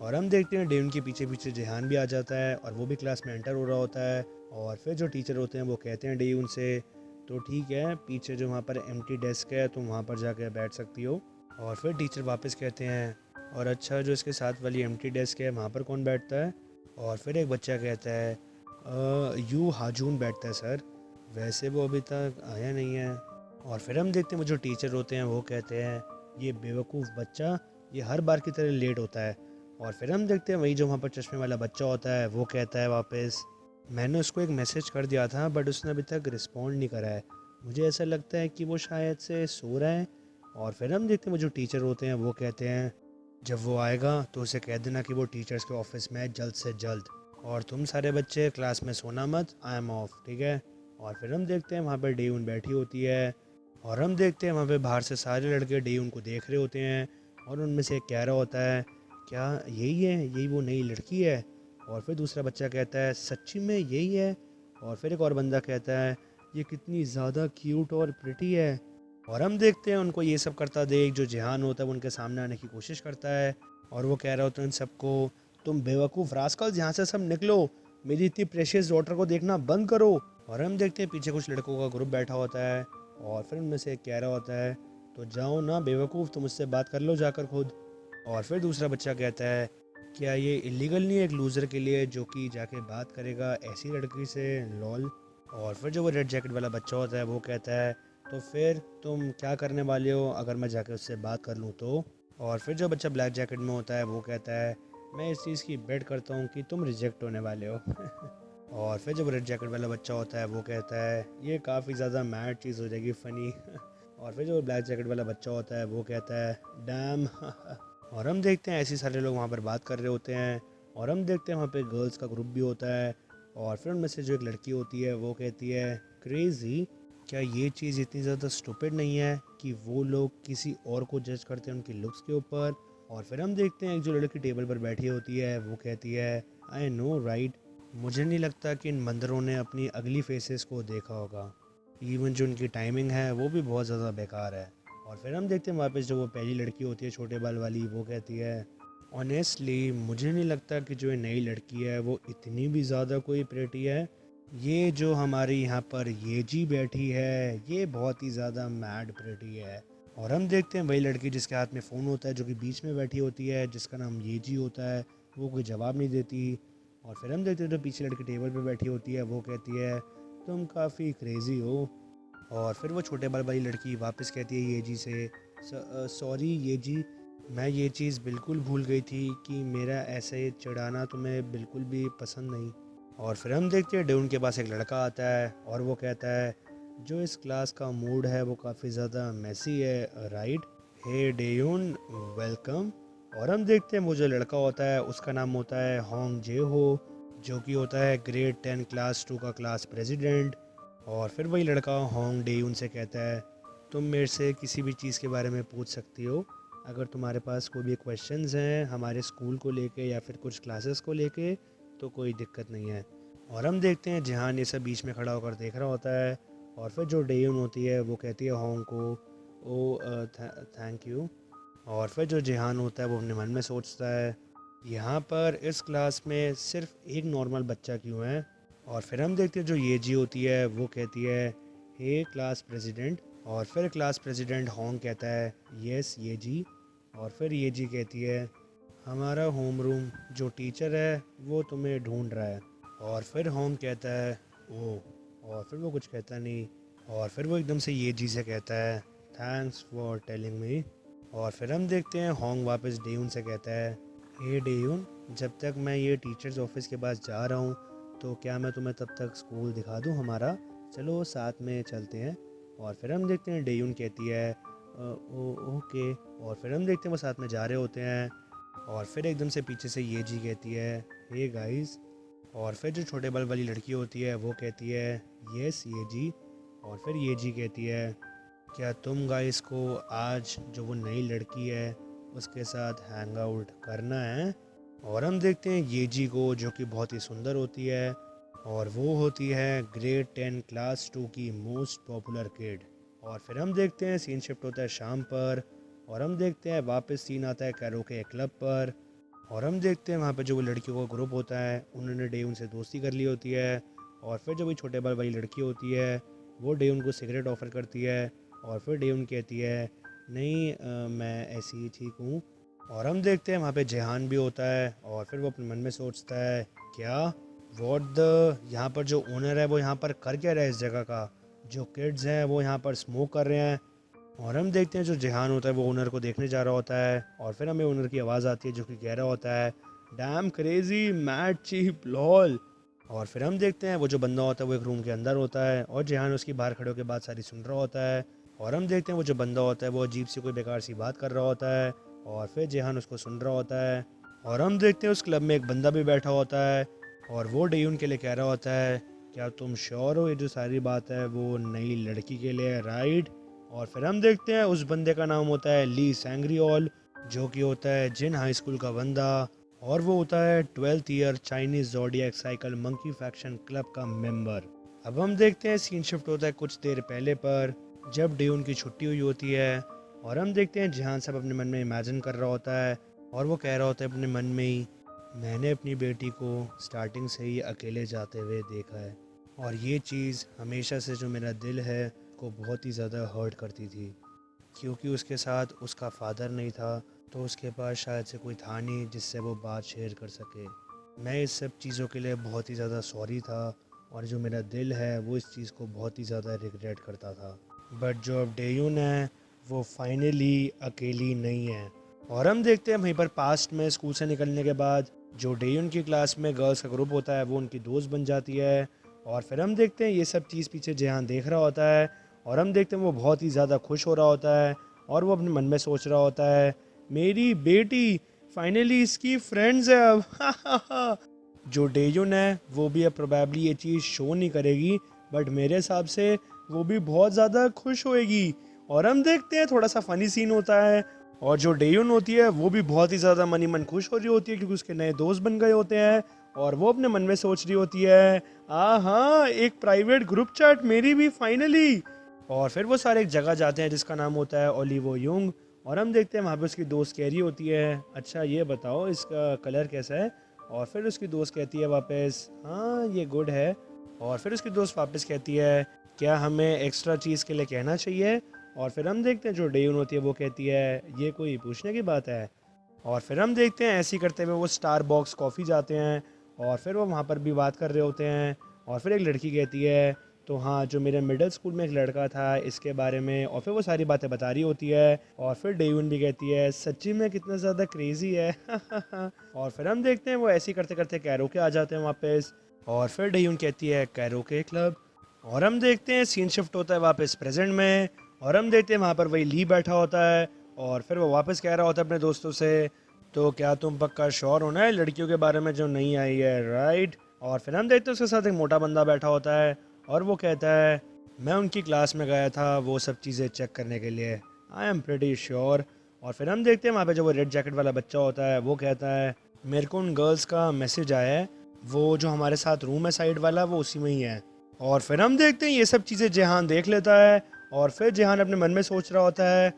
और हम देखते हैं डेवन के पीछे पीछे जेहान भी आ जाता है और वो भी क्लास में एंटर हो रहा होता है और फिर जो टीचर होते हैं वो कहते हैं डेवन से, तो ठीक है पीछे जो वहाँ पर एम्प्टी डेस्क है तुम वहाँ पर जाकर बैठ सकती हो। और फिर टीचर वापस कहते हैं, और अच्छा जो इसके साथ वाली एम्प्टी डेस्क है वहाँ पर कौन बैठता है? और फिर एक बच्चा कहता है, यू हाजून बैठता है सर, वैसे वो अभी तक आया नहीं है। और फिर हम देखते हैं वो जो टीचर होते हैं वो कहते हैं, ये बेवकूफ़ बच्चा, ये हर बार की तरह लेट होता है। और फिर हम देखते हैं वही जो वहाँ पर चश्मे वाला बच्चा होता है वो कहता है वापस, मैंने उसको एक मैसेज कर दिया था बट उसने अभी तक रिस्पॉन्ड नहीं करा है, मुझे ऐसा लगता है कि वो शायद से सो रहा है। और फिर हम देखते हैं वो जो टीचर होते हैं वो कहते हैं, जब वो आएगा तो उसे कह देना कि वो टीचर्स के ऑफिस में है जल्द से जल्द, और तुम सारे बच्चे क्लास में सोना मत, आई एम ऑफ, ठीक है? और फिर हम देखते हैं वहाँ पर डेयून बैठी होती है और हम देखते हैं वहाँ पे बाहर से सारे लड़के डेयून को देख रहे होते हैं और उनमें से एक कह रहा होता है, क्या यही है, यही वो नई लड़की है? और फिर दूसरा बच्चा कहता है, सच्ची में यही है? और फिर एक और बंदा कहता है, ये कितनी ज़्यादा क्यूट और प्रिटी है। और हम देखते हैं उनको ये सब करता देख जो जिहान होता है वो उनके सामने आने की कोशिश करता है और वो कह रहा होता है उन सबको, तुम बेवकूफ़ रास्कल्स, यहाँ से सब निकलो, मेरी इतनी प्रेशियस डॉटर को देखना बंद करो। और हम देखते हैं पीछे कुछ लड़कों का ग्रुप बैठा होता है और फिर उनमें से एक कह रहा होता है, तो जाओ ना बेवकूफ़, तुम उससे बात कर लो जाकर खुद। और फिर दूसरा बच्चा कहता है, क्या ये इलीगल नहीं है एक लूज़र के लिए जो कि जाके बात करेगा ऐसी लड़की से, लॉल। और फिर जो वो रेड जैकेट वाला बच्चा होता है वो कहता है, तो फिर तुम क्या करने वाले हो अगर मैं जाके उससे बात कर लूँ तो। और फिर जो बच्चा ब्लैक जैकेट में होता है वो कहता है, मैं इस चीज़ की बेट करता हूँ कि तुम रिजेक्ट होने वाले हो। और फिर जब रेड जैकेट वाला बच्चा होता है वो कहता है, ये काफ़ी ज़्यादा मैड चीज़ हो जाएगी, फ़नी। और फिर जो ब्लैक जैकेट वाला बच्चा होता है वो कहता है, डैम। और हम देखते हैं ऐसे सारे लोग वहाँ पर बात कर रहे होते हैं और हम देखते हैं वहाँ पे गर्ल्स का ग्रुप भी होता है। और फिर उनमें से जो एक लड़की होती है वो कहती है, क्रेज़ी, क्या ये चीज़ इतनी ज़्यादा स्टूपिड नहीं है कि वो लोग किसी और को जज करते हैं उनकी लुक्स के ऊपर। और फिर हम देखते हैं एक जो लड़की टेबल पर बैठी होती है वो कहती है, आई नो राइट, मुझे नहीं लगता कि इन बंदरों ने अपनी अगली फेसेस को देखा होगा, इवन जो उनकी टाइमिंग है वो भी बहुत ज़्यादा बेकार है। और फिर हम देखते हैं वापस जो वो पहली लड़की होती है छोटे बाल वाली वो कहती है, ऑनेस्टली मुझे नहीं लगता कि जो ये नई लड़की है वो इतनी भी ज़्यादा कोई प्रेटी है। ये जो हमारी यहाँ पर ये जी बैठी है ये बहुत ही ज़्यादा मैड प्रेटी है। और हम देखते हैं वही लड़की जिसके हाथ में फ़ोन होता है जो कि बीच में बैठी होती है जिसका नाम ये जी होता है, वो कोई जवाब नहीं देती। और फिर हम देखते हैं जो पीछे लड़की टेबल पे बैठी होती है वो कहती है, तुम काफ़ी क्रेज़ी हो। और फिर वो छोटे बाल वाली लड़की वापस कहती है ये जी से, सॉरी ये जी, मैं ये चीज़ बिल्कुल भूल गई थी कि मेरा ऐसे चिढ़ाना तुम्हें बिल्कुल भी पसंद नहीं। और फिर हम देखते हैं डेवन के पास एक लड़का आता है और वो कहता है, जो इस क्लास का मूड है वो काफ़ी ज़्यादा मैसी है राइट। हे डेवन, वेलकम। और हम देखते हैं वो जो लड़का होता है उसका नाम होता है होंग जे हो, जो कि होता है ग्रेड 10 क्लास 2 का क्लास प्रेसिडेंट। और फिर वही लड़का होंग डे उनसे कहता है, तुम मेरे से किसी भी चीज़ के बारे में पूछ सकती हो, अगर तुम्हारे पास कोई भी क्वेश्चंस हैं हमारे स्कूल को लेके या फिर कुछ क्लासेस को लेके तो कोई दिक्कत नहीं है। और हम देखते हैं जिहान ये सब बीच में खड़ा होकर देख रहा होता है और फिर जो डेयून होती है वो कहती है होंग को, ओ थैंक यू। और फिर जो जिहान होता है वो अपने मन में सोचता है, यहाँ पर इस क्लास में सिर्फ एक नॉर्मल बच्चा क्यों है। और फिर हम देखते हैं जो ये जी होती है वो कहती है, हे क्लास प्रेसिडेंट। और फिर क्लास प्रेसिडेंट होंग कहता है, यस ये जी। और फिर ये जी कहती है, हमारा होम रूम जो टीचर है वो तुम्हें ढूंढ रहा है। और फिर होंग कहता है, ओह। और फिर वो कुछ कहता नहीं और फिर वो एकदम से ये जी से कहता है, थैंक्स फॉर टेलिंग मी। और फिर हम देखते हैं होंग वापस डेयून से कहता है, हे डेयून, जब तक मैं ये टीचर्स ऑफिस के पास जा रहा हूँ तो क्या मैं तुम्हें तब तक स्कूल दिखा दूँ हमारा, चलो साथ में चलते हैं। और फिर हम देखते हैं डेयून कहती है, ओके। और फिर हम देखते हैं वो साथ में जा रहे होते हैं और फिर एकदम से पीछे से ये जी कहती है, हे गाइस। और फिर जो छोटे बाल वाली लड़की होती है वो कहती है, यस ये जी। और फिर ये जी कहती है, क्या तुम गाइस को आज जो वो नई लड़की है उसके साथ हैंग आउट करना है। और हम देखते हैं ये जी को जो कि बहुत ही सुंदर होती है और वो होती है ग्रेड 10 क्लास 2 की मोस्ट पॉपुलर किड। और फिर हम देखते हैं सीन शिफ्ट होता है शाम पर और हम देखते हैं वापस सीन आता है कैरोके क्लब पर। और हम देखते हैं वहाँ पे जो वो लड़कियों का ग्रुप होता है उन्होंने डेवन से दोस्ती कर ली होती है। और फिर जो वही छोटे बाल वाली लड़की होती है वो डेवन को सिगरेट ऑफ़र करती है और फिर डेवन कहती है, नहीं मैं ऐसी ही ठीक हूँ। और हम देखते हैं वहाँ पे जेहान भी होता है और फिर वो अपने मन में सोचता है, क्या वॉट द, यहाँ पर जो ओनर है वो यहाँ पर कर क्या रहा है इस जगह का, जो किड्स हैं वो यहाँ पर स्मोक कर रहे हैं। और हम देखते हैं जो जेहान होता है वो ओनर को देखने जा रहा होता है और फिर हमें ओनर की आवाज़ आती है जो कि कह रहा होता है, damn crazy mad cheap lol. और फिर हम देखते हैं वो जो बंदा होता है वो एक रूम के अंदर होता है और जेहान उसकी बाहर खड़े होकर बात सारी सुन रहा होता है। और हम देखते हैं वो जो बंदा होता है वो अजीब सी कोई बेकार सी बात कर रहा होता है और फिर जेहान उसको सुन रहा होता है। और हम देखते हैं उस क्लब में एक बंदा भी बैठा होता है और वो डेयून के लिए कह रहा होता है, क्या तुम श्योर हो ये जो सारी बात है वो नई लड़की के लिए राइट। और फिर हम देखते हैं उस बंदे का नाम होता है ली सैंग्रियोल, जो कि होता है जिन हाई स्कूल का बंदा और वो होता है 12th year Chinese zodiac cycle monkey faction club का मेंबर। अब हम देखते हैं सीन शिफ्ट होता है कुछ देर पहले पर, जब डेयोन की छुट्टी हुई होती है और हम देखते हैं जिहान सब अपने मन में इमेजिन कर रहा होता है और वो कह रहा होता है अपने मन में ही, मैंने अपनी बेटी को स्टार्टिंग से ही अकेले जाते हुए देखा है और ये चीज़ हमेशा से जो मेरा दिल है को बहुत ही ज़्यादा हर्ट करती थी, क्योंकि उसके साथ उसका फादर नहीं था तो उसके पास शायद से कोई था नहीं जिससे वो बात शेयर कर सके। मैं इस सब चीज़ों के लिए बहुत ही ज़्यादा सॉरी था और जो मेरा दिल है वो इस चीज़ को बहुत ही ज़्यादा रिग्रेट करता था। बट जो अब डेयून है वो फाइनली अकेली नहीं है और हम देखते हैं वहीं पर पास्ट में स्कूल से निकलने के बाद जो डेयून की क्लास में गर्ल्स का ग्रुप होता है वो उनकी दोस्त बन जाती है और फिर हम देखते हैं ये सब चीज़ पीछे जेहान देख रहा होता है और हम देखते हैं वो बहुत ही ज़्यादा खुश हो रहा होता है और वो अपने मन में सोच रहा होता है, मेरी बेटी फाइनली इसकी फ्रेंड्स है अब जो डेजुन है वो भी अब प्रोबेबली ये चीज़ शो नहीं करेगी, बट मेरे हिसाब से वो भी बहुत ज़्यादा खुश होएगी। और हम देखते हैं थोड़ा सा फ़नी सीन होता है और जो डेयुन होती है वो भी बहुत ही ज़्यादा मनी मन खुश हो रही होती है क्योंकि उसके नए दोस्त बन गए होते हैं और वो अपने मन में सोच रही होती है, हाँ एक प्राइवेट ग्रुप चैट मेरी भी फाइनली। और फिर वो सारे एक जगह जाते हैं जिसका नाम होता है ओलिवो युंग और हम देखते हैं वहाँ पे उसकी दोस्त कह रही होती है, अच्छा ये बताओ इसका कलर कैसा है। और फिर उसकी दोस्त कहती है वापस, हाँ ये गुड है। और फिर उसकी दोस्त वापस कहती है, क्या हमें एक्स्ट्रा चीज़ के लिए कहना चाहिए। और फिर हम देखते हैं जो डेयून होती है वो कहती है, ये कोई पूछने की बात है। और फिर हम देखते हैं ऐसे ही करते हुए वो स्टार बॉक्स कॉफ़ी जाते हैं और फिर वो वहाँ पर भी बात कर रहे होते हैं और फिर एक लड़की कहती है, तो हाँ जो मेरे मिडिल स्कूल में एक लड़का था इसके बारे में, और फिर वो सारी बातें बता रही होती है। और फिर डेयून भी कहती है, सच्ची में कितना ज़्यादा क्रेजी है और फिर हम देखते हैं वो ऐसे ही करते करते कैरोके आ जाते हैं वापस और फिर डेयून कहती है कैरोके क्लब। और हम देखते हैं सीन शिफ्ट होता है वापस प्रेजेंट में और हम देखते हैं वहाँ पर वही ली बैठा होता है और फिर वो वापस कह रहा होता है अपने दोस्तों से, तो क्या तुम पक्का श्योर होना है लड़कियों के बारे में जो नहीं आई है, राइट। और फिर हम देखते हैं उसके साथ एक मोटा बंदा बैठा होता है और वो कहता है, मैं उनकी क्लास में गया था वो सब चीज़ें चेक करने के लिए, आई एम प्रेटी श्योर। और फिर हम देखते हैं वहाँ पे जो वो रेड जैकेट वाला बच्चा होता है वो कहता है, मेरे को उन गर्ल्स का मैसेज आया है, वो जो हमारे साथ रूम है साइड वाला वो उसी में ही है। और फिर हम देखते हैं ये सब चीज़ें जेहान देख लेता है और फिर जेहान अपने मन में सोच रहा होता है,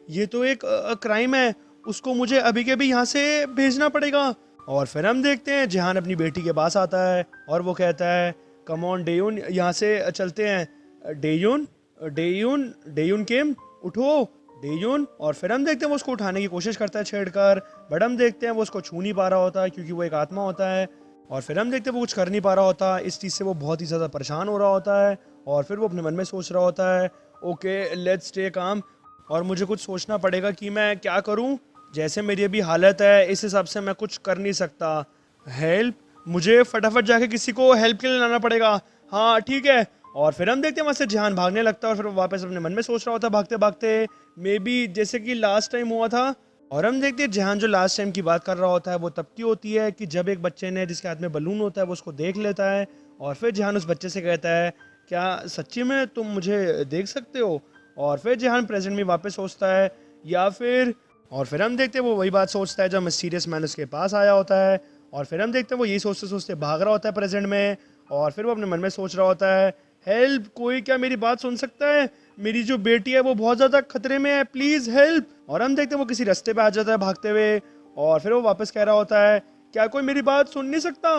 ये तो एक क्राइम है, उसको मुझे अभी के भी यहाँ से भेजना पड़ेगा। और फिर हम देखते हैं जेहान अपनी बेटी के पास आता है और वो कहता है, कम ऑन डेयून यहाँ से चलते हैं। डेयून डेयून डेयून केम उठो डेयून। और फिर हम देखते हैं वो उसको उठाने की कोशिश करता है छेड़कर, बट हम देखते हैं वो उसको छू नहीं पा रहा होता क्योंकि वो एक आत्मा होता है। और फिर हम देखते हैं वो कुछ कर नहीं पा रहा होता, इस चीज़ से वो बहुत ही ज़्यादा परेशान हो रहा होता है और फिर वो अपने मन में सोच रहा होता है, ओके लेट्स स्टे काम, और मुझे कुछ सोचना पड़ेगा कि मैं क्या करूं, जैसे मेरी अभी हालत है इस हिसाब से मैं कुछ कर नहीं सकता। हेल्प, मुझे फटाफट जाके किसी को हेल्प के लिए लाना पड़ेगा, हाँ ठीक है। और फिर हम देखते हैं वहाँ से जहान भागने लगता है और फिर वो वापस अपने मन में सोच रहा होता है भागते भागते, मे बी जैसे कि लास्ट टाइम हुआ था। और हम देखते हैं जहान जो लास्ट टाइम की बात कर रहा होता है वो तब की होती है कि जब एक बच्चे ने जिसके हाथ में बलून होता है वो उसको देख लेता है और फिर जहान उस बच्चे से कहता है, क्या सच्ची में तुम मुझे देख सकते हो। और फिर जहान प्रेजेंट में वापस सोचता है या फिर, और फिर हम देखते हैं वो वही बात सोचता है जब मिस्टीरियस मैन उसके पास आया होता है। और फिर हम देखते हैं वो यही सोचते सोचते भाग रहा होता है प्रेजेंट में और फिर वो अपने मन में सोच रहा होता है, हेल्प, कोई क्या मेरी बात सुन सकता है, मेरी जो बेटी है वो बहुत ज़्यादा खतरे में है, प्लीज़ हेल्प। और हम देखते हैं वो किसी रास्ते पे आ जाता है भागते हुए और फिर वो वापस कह रहा होता है, क्या कोई मेरी बात सुन नहीं सकता।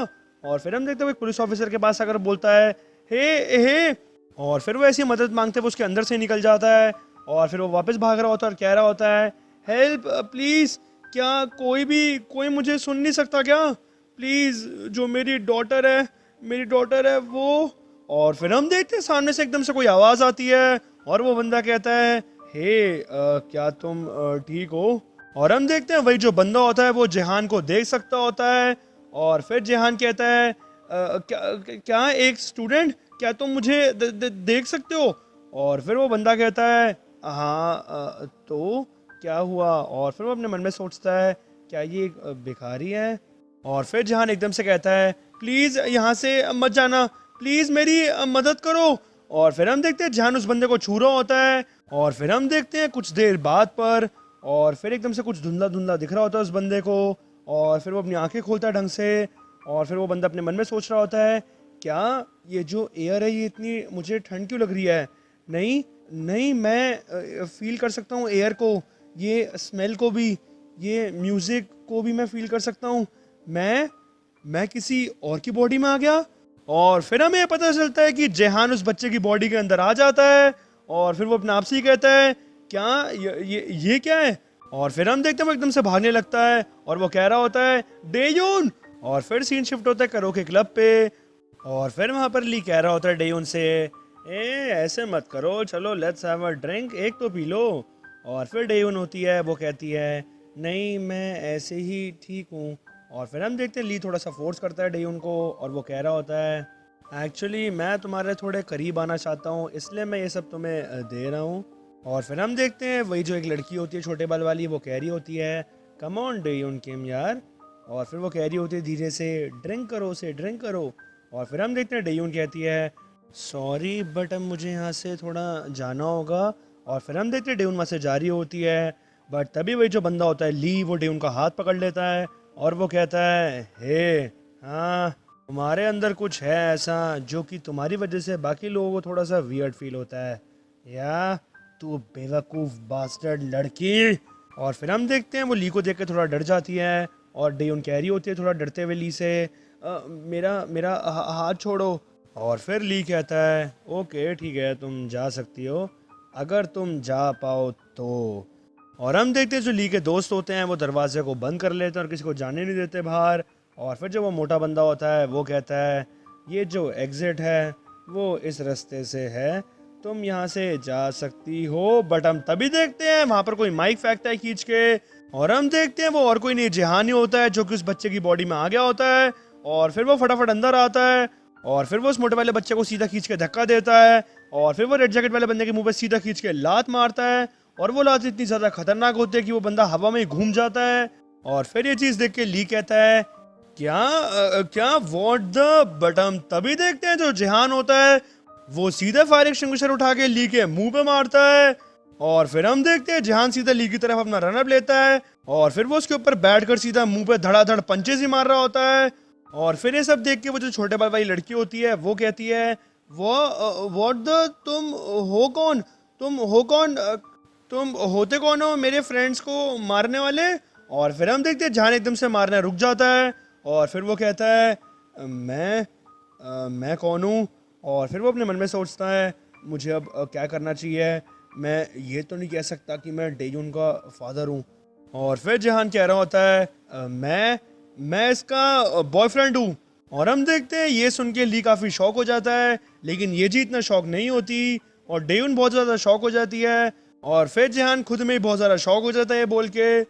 और फिर हम देखते हैं वो एक पुलिस ऑफिसर के पास आकर बोलता है, हे। और फिर वो ऐसी मदद मांगते हुए उसके अंदर से निकल जाता है और फिर वो वापस भाग रहा होता है और कह रहा होता है, हेल्प प्लीज़, क्या कोई मुझे सुन नहीं सकता क्या, प्लीज़, जो मेरी डॉटर है वो। और फिर हम देखते हैं सामने से एकदम से कोई आवाज़ आती है और वो बंदा कहता है, हे क्या तुम ठीक हो। और हम देखते हैं वही जो बंदा होता है वो जेहान को देख सकता होता है और फिर जेहान कहता है, क्या एक स्टूडेंट, क्या तुम मुझे देख सकते हो। और फिर वो बंदा कहता है, हाँ तो क्या हुआ। और फिर वो अपने मन में सोचता है, क्या ये एक भिखारी है। और फिर जहान एकदम से कहता है, प्लीज़ यहाँ से मत जाना, प्लीज़ मेरी मदद करो। और फिर हम देखते हैं जहान उस बंदे को छू रहा होता है और फिर हम देखते हैं कुछ देर बाद पर, और फिर एकदम से कुछ धुंधला धुंधला दिख रहा होता है उस बंदे को और फिर वो अपनी आंखें खोलता है ढंग से और फिर वो बंदा अपने मन में सोच रहा होता है, क्या ये जो एयर है ये इतनी मुझे ठंड क्यों लग रही है? नहीं, नहीं, मैं फील कर सकता हूँ एयर को, ये स्मेल को भी, ये म्यूजिक को भी मैं फील कर सकता हूँ। मैं किसी और की बॉडी में आ गया। और फिर हमें पता चलता है कि जेहान उस बच्चे की बॉडी के अंदर आ जाता है और फिर वो अपने आप से ही कहता है, क्या ये क्या है? और फिर हम देखते हैं वो एकदम से भागने लगता है और वो कह रहा होता है, डेयून। और फिर सीन शिफ्ट होता है करोके क्लब पे और फिर वहां पर ली कह रहा होता है डेयून से, ए ऐसे मत करो, चलो लेट्स हैव अ ड्रिंक, एक तो पी लो। और फिर डेयून होती है, वो कहती है, नहीं मैं ऐसे ही ठीक हूँ। और फिर हम देखते हैं ली थोड़ा सा फोर्स करता है डेयून को और वो कह रहा होता है, एक्चुअली मैं तुम्हारे थोड़े करीब आना चाहता हूँ, इसलिए मैं ये सब तुम्हें दे रहा हूँ। और फिर हम देखते हैं वही जो एक लड़की होती है छोटे बाल वाली, वो कह रही होती है, कम ऑन डेयून किम यार। और फिर वो कह रही होती है धीरे से, ड्रिंक करो से ड्रिंक करो। और फिर हम देखते हैं डेयून कहती है, सॉरी बट अब मुझे यहाँ से थोड़ा जाना होगा। और फिर हम देखते हैं डेयून वहाँ से जा रही होती है, बट तभी वही जो बंदा होता है ली, वो डेयून का हाथ पकड़ लेता है और वो कहता है, हे हाँ, तुम्हारे अंदर कुछ है ऐसा जो कि तुम्हारी वजह से बाकी लोगों को थोड़ा सा वियर्ड फील होता है, या तू बेवकूफ़ बास्टर्ड लड़की। और फिर हम देखते हैं वो ली को देख के थोड़ा डर जाती है और डेयून कह रही होती है थोड़ा डरते हुए ली से, मेरा मेरा हाथ छोड़ो। और फिर ली कहता है, ओके ठीक है तुम जा सकती हो, अगर तुम जा पाओ तो। और हम देखते हैं जो ली के दोस्त होते हैं वो दरवाजे को बंद कर लेते हैं और किसी को जाने नहीं देते बाहर। और फिर जो वो मोटा बंदा होता है वो कहता है, ये जो एग्ज़िट है वो इस रास्ते से है, तुम यहाँ से जा सकती हो। बट हम तभी देखते हैं वहाँ पर कोई माइक फेंकता है खींच के और हम देखते हैं वो और कोई नहीं जेहान ही होता है जो कि उस बच्चे की बॉडी में आ गया होता है। और फिर वो फटाफट अंदर आता है और फिर वो उस मोटे वाले बच्चे को सीधा खींच के धक्का देता है और फिर वो रेड जैकेट वाले बंदे के मुंह पे सीधा खींच के लात मारता है और वो लात इतनी ज़्यादा खतरनाक होती है कि वो बंदा हवा में ही घूम जाता है। और फिर ये चीज़ देख के ली कहता है, क्या व्हाट द। बट हम तभी देखते हैं जो जेहान होता है वो सीधे फायर एक्सटिंग्विशर उठा के ली के मुंह पे मारता है। और फिर हम देखते हैं जेहान सीधा ली की तरफ अपना रनअप लेता है और फिर वो उसके ऊपर बैठकर सीधा मुंह पे धड़ाधड़ पंचेस ही मार रहा होता है। और फिर ये सब देख के वो जो छोटे बाल वाली लड़की होती है वो कहती है, वो व्हाट द, तुम हो कौन, तुम हो कौन, तुम होते कौन हो मेरे फ्रेंड्स को मारने वाले। और फिर हम देखते हैं जहान एकदम से मारना रुक जाता है और फिर वो कहता है, मैं कौन हूँ। और फिर वो अपने मन में सोचता है, मुझे अब क्या करना चाहिए, मैं ये तो नहीं कह सकता कि मैं डेयून का फादर हूँ। और फिर जहान कह रहा होता है, मैं इसका बॉयफ्रेंड हूँ। और हम देखते हैं ये सुन के ली काफ़ी शौक हो जाता है, लेकिन ये जी इतना शौक नहीं होती और डेयून बहुत ज़्यादा शौक हो जाती है। और फिर जहान खुद में ही बहुत ज़्यादा शौक हो जाता है ये बोल के।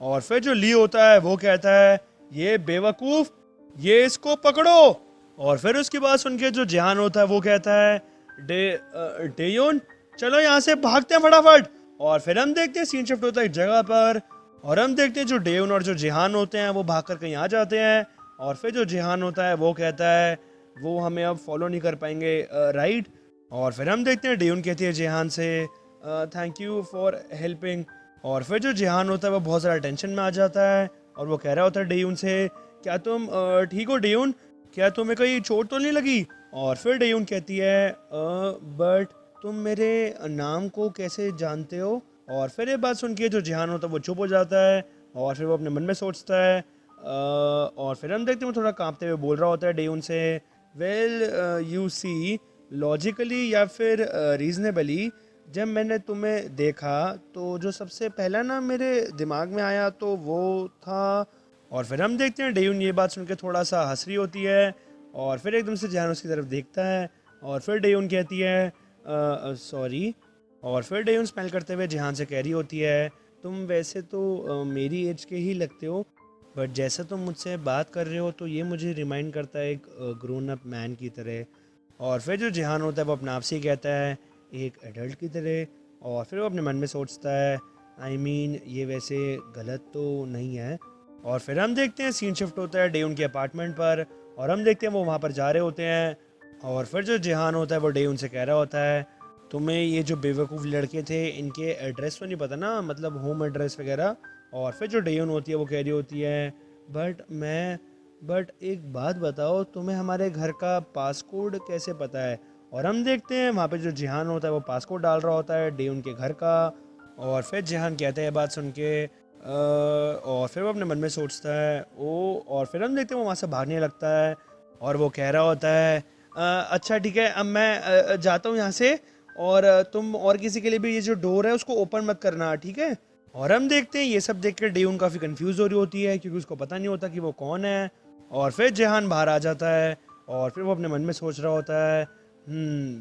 और फिर जो ली होता है वो कहता है, ये बेवकूफ़, ये इसको पकड़ो। और फिर उसकी बात सुन के जो जहान होता है वो कहता है, डेयून चलो यहाँ से भागते हैं फटाफट। और फिर हम देखते हैं सीन शिफ्ट होता है एक जगह पर और हम देखते हैं जो डेयून और जो जेहान होते हैं वो भागकर कहीं आ जाते हैं। और फिर जो जेहान होता है वो कहता है, वो हमें अब फॉलो नहीं कर पाएंगे, राइट। और फिर हम देखते हैं डेयून कहती है जेहान से, थैंक यू फॉर हेल्पिंग। और फिर जो जेहान होता है वो बहुत ज़्यादा टेंशन में आ जाता है और वो कह रहा होता है डेयून से, क्या तुम ठीक हो डेयून, क्या तुम्हें कोई चोट तो नहीं लगी। और फिर डेयून कहती है, बट तुम मेरे नाम को कैसे जानते हो। और फिर ये बात सुन के जो जेहान होता है वो चुप हो जाता है और फिर वो अपने मन में सोचता है। और फिर हम देखते हैं वो थोड़ा कांपते हुए बोल रहा होता है डेयून से, वेल यू सी, लॉजिकली या फिर रीजनेबली जब मैंने तुम्हें देखा तो जो सबसे पहला ना मेरे दिमाग में आया तो वो था। और फिर हम देखते हैं डेयून ये बात सुन के थोड़ा सा हंस रही होती है और फिर एकदम से जेहान उसकी तरफ देखता है और फिर डेयून कहती है, सॉरी। और फिर डेयून स्माइल करते हुए जेहान से कह रही होती है, तुम वैसे तो मेरी एज के ही लगते हो, बट जैसा तुम मुझसे बात कर रहे हो तो ये मुझे रिमाइंड करता है एक ग्रोन अप मैन की तरह। और फिर जो जेहान होता है वो अपने आप से ही कहता है, एक एडल्ट की तरह। और फिर वो अपने मन में सोचता है, आई मीन ये वैसे गलत तो नहीं है। और फिर हम देखते हैं सीन शिफ्ट होता है डेयून के अपार्टमेंट पर और हम देखते हैं वो वहाँ पर जा रहे होते हैं। और फिर जो जेहान होता है वो डेयून से कह रहा होता है, तुम्हें ये जो बेवकूफ़ लड़के थे इनके एड्रेस तो नहीं पता ना, मतलब होम एड्रेस वगैरह। और फिर जो डेयून होती है वो कह रही होती है, बट बट एक बात बताओ, तुम्हें हमारे घर का पासकोड कैसे पता है? और हम देखते हैं वहाँ पे जो जिहान होता है वो पासकोड डाल रहा होता है डेयून के घर का। और फिर जिहान कहते हैं बात सुन के और फिर वो अपने मन में सोचता है ओ, और फिर हम देखते हैं वो वहाँ से भागने लगता है। और वो कह रहा होता है अच्छा ठीक है, अब मैं जाता हूँ यहाँ से। और तुम और किसी के लिए भी ये जो डोर है उसको ओपन मत करना, ठीक है? और हम देखते हैं ये सब देख कर डेयून काफ़ी कंफ्यूज हो रही होती है क्योंकि उसको पता नहीं होता कि वो कौन है। और फिर जेहान बाहर आ जाता है और फिर वो अपने मन में सोच रहा होता है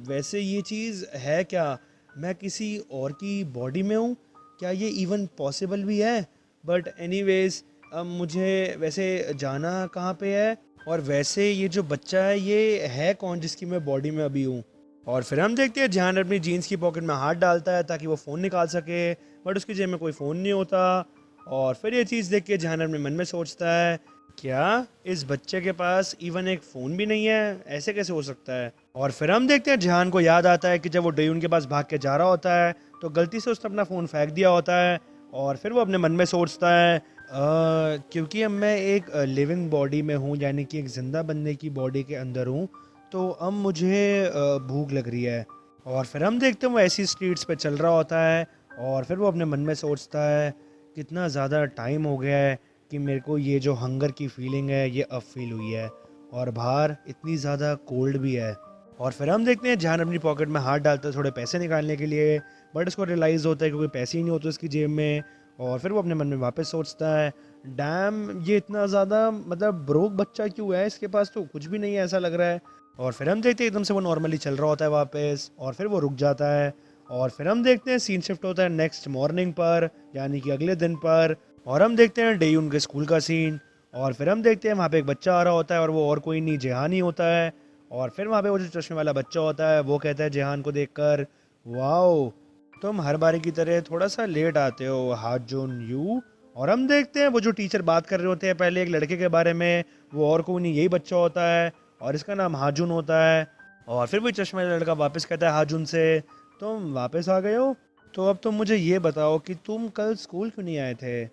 वैसे ये चीज़ है क्या? मैं किसी और की बॉडी में हूँ? क्या ये इवन पॉसिबल भी है? बट एनीवेज, अब मुझे वैसे जाना कहाँ पे है? और वैसे ये जो बच्चा है कौन जिसकी मैं बॉडी में अभी हूँ? और फिर हम देखते हैं जहान अपनी जीन्स की पॉकेट में हाथ डालता है ताकि वो फ़ोन निकाल सके, बट उसकी जेब में कोई फ़ोन नहीं होता। और फिर ये चीज़ देख के जहान अपने मन में सोचता है क्या इस बच्चे के पास इवन एक फ़ोन भी नहीं है? ऐसे कैसे हो सकता है? और फिर हम देखते हैं जहान को याद आता है कि जब वो डेयून के पास भाग के जा रहा होता है तो गलती से उसने अपना फ़ोन फेंक दिया होता है। और फिर वो अपने मन में सोचता है क्योंकि अब मैं एक लिविंग बॉडी में हूँ, यानी कि एक ज़िंदा बंदे की बॉडी के अंदर हूँ, तो अब मुझे भूख लग रही है। और फिर हम देखते हैं वो ऐसी स्ट्रीट्स पे चल रहा होता है। और फिर वो अपने मन में सोचता है कितना ज़्यादा टाइम हो गया है कि मेरे को ये जो हंगर की फीलिंग है ये अब फील हुई है, और बाहर इतनी ज़्यादा कोल्ड भी है। और फिर हम देखते हैं जहान अपनी पॉकेट में हाथ डालता है थोड़े पैसे निकालने के लिए, बट उसको रियलाइज़ होता है कि कोई पैसे ही नहीं होते उसकी जेब में। और फिर वो अपने मन में वापस सोचता है डैम, ये इतना ज़्यादा मतलब ब्रोक बच्चा क्यों है, इसके पास तो कुछ भी नहीं है ऐसा लग रहा है। और फिर हम देखते हैं एकदम से वो नॉर्मली चल रहा होता है वापस, और फिर वो रुक जाता है। और फिर हम देखते हैं सीन शिफ्ट होता है नेक्स्ट मॉर्निंग पर, यानी कि अगले दिन पर। और हम देखते हैं डेयून के स्कूल का सीन। और फिर हम देखते हैं वहाँ पे एक बच्चा आ रहा होता है और वो और कोई नहीं जेहान ही होता है। और फिर वहाँ पे वो जो चश्मे वाला बच्चा होता है वो कहता है जेहान को देखकर वाओ, तुम हर बारी की तरह थोड़ा सा लेट आते हो हाजून यू। और हम देखते हैं वो जो टीचर बात कर रहे होते हैं पहले एक लड़के के बारे में, वो और कोई नहीं यही बच्चा होता है और इसका नाम हाजून होता है। और फिर वो चश्मे वाला लड़का वापस कहता है हाजून से तुम वापस आ गए हो, तो अब तुम मुझे ये बताओ कि तुम कल स्कूल क्यों नहीं आए थे?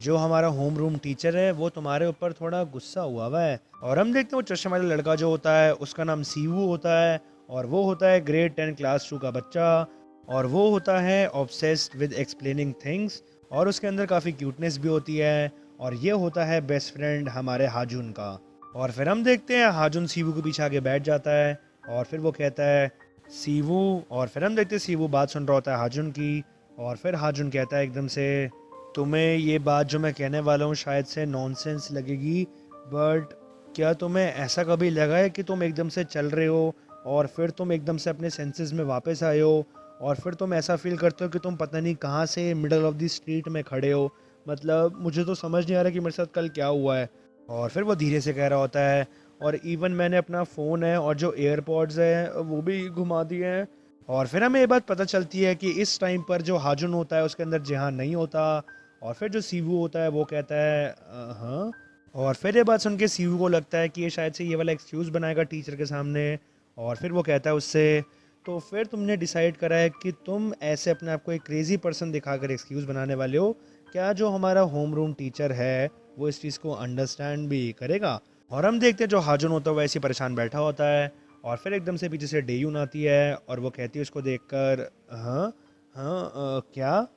जो हमारा होम रूम टीचर है वो तुम्हारे ऊपर थोड़ा गुस्सा हुआ है। और हम देखते हैं वो चश्मे वाला लड़का जो होता है उसका नाम सीवू होता है, और वो होता है ग्रेड 10 क्लास 2 का बच्चा। और वो होता है ऑब्सेस्ड विद एक्सप्लेनिंग थिंग्स, और उसके अंदर काफ़ी क्यूटनेस भी होती है। और ये होता है बेस्ट फ्रेंड हमारे हाजुन का। और फिर हम देखते हैं हाजुन सीवू के पीछे आगे बैठ जाता है और फिर वो कहता है सीवू। और फिर हम देखते हैं सीवू बात सुन रहा होता है हाजुन की। और फिर हाजुन कहता है एकदम से तुम्हें ये बात जो मैं कहने वाला हूँ शायद से नॉनसेंस लगेगी, बट क्या तुम्हें ऐसा कभी लगा है कि तुम एकदम से चल रहे हो और फिर तुम एकदम से अपने सेंसेस में वापस आए हो, और फिर तुम ऐसा फील करते हो कि तुम पता नहीं कहाँ से मिडल ऑफ द स्ट्रीट में खड़े हो? मतलब मुझे तो समझ नहीं आ रहा कि मेरे साथ कल क्या हुआ है। और फिर वो धीरे से कह रहा होता है और इवन मैंने अपना फ़ोन है और जो एयरपॉड्स है वो भी घुमा दिए हैं। और फिर हमें ये बात पता चलती है कि इस टाइम पर जो हाजुन होता है उसके अंदर जहां नहीं होता। और फिर जो सीवू होता है वो कहता है हाँ। और फिर ये बात सुन के सीवू को लगता है कि ये शायद से ये वाला एक्सक्यूज़ बनाएगा टीचर के सामने। और फिर वो कहता है उससे तो फिर तुमने डिसाइड करा है कि तुम ऐसे अपने आप को एक क्रेज़ी पर्सन दिखाकर एक्सक्यूज़ बनाने वाले हो? क्या जो हमारा होम रूम टीचर है वो इस चीज़ को अंडरस्टैंड भी करेगा? और हम देखते हैं जो हाजुन होता है वो ऐसे ही परेशान बैठा होता है। और फिर एकदम से पीछे से डेयून आती है और वो कहती है उसको देखकर हाँ, हाँ, क्या?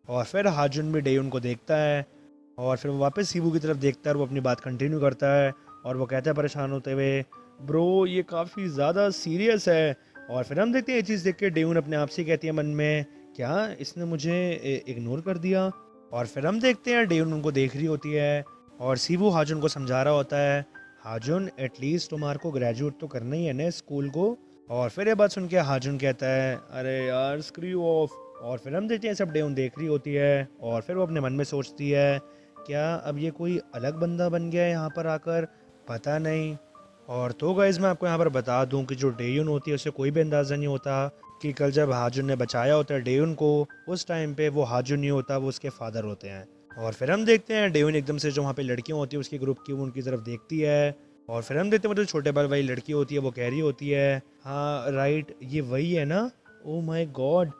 और फिर हाजुन भी डेयून को देखता है और फिर वो वापस सीबू की तरफ देखता है और वो अपनी बात कंटिन्यू करता है। और वो कहता है परेशान होते हुए ब्रो ये काफ़ी ज़्यादा सीरियस है। और फिर हम देखते हैं ये चीज़ देख के डेयून अपने आप से कहती है मन में क्या इसने मुझे इग्नोर कर दिया? और फिर हम देखते हैं डेयून उनको देख रही होती है और सीबू हाजुन को समझा रहा होता है हाजुन एटलीस्ट तुम्हारे को ग्रेजुएट तो करना ही है ना स्कूल को। और फिर ये बात सुन के हाजुन कहता है अरे यार स्क्रू ऑफ। और फिर हम देखते हैं सब डेयून देख रही होती है और फिर वो अपने मन में सोचती है क्या अब ये कोई अलग बंदा बन गया है यहाँ पर आकर, पता नहीं। और तो गाइस मैं आपको यहाँ पर बता दूँ कि जो डेयून होती है उसे कोई भी अंदाज़ा नहीं होता कि कल जब हाजुन ने बचाया होता है डेयून को उस टाइम पे वो हाजुन नहीं होता, वो उसके फादर होते हैं। और फिर हम देखते हैं डेयून एकदम से जो वहाँ पे लड़कियाँ होती है उसके ग्रुप की वो उनकी तरफ देखती है। और फिर हम देखते हैं वो जो छोटे बाल वाली लड़की होती है वो कह रही होती है हाँ राइट ये वही है ना, ओ माय गॉड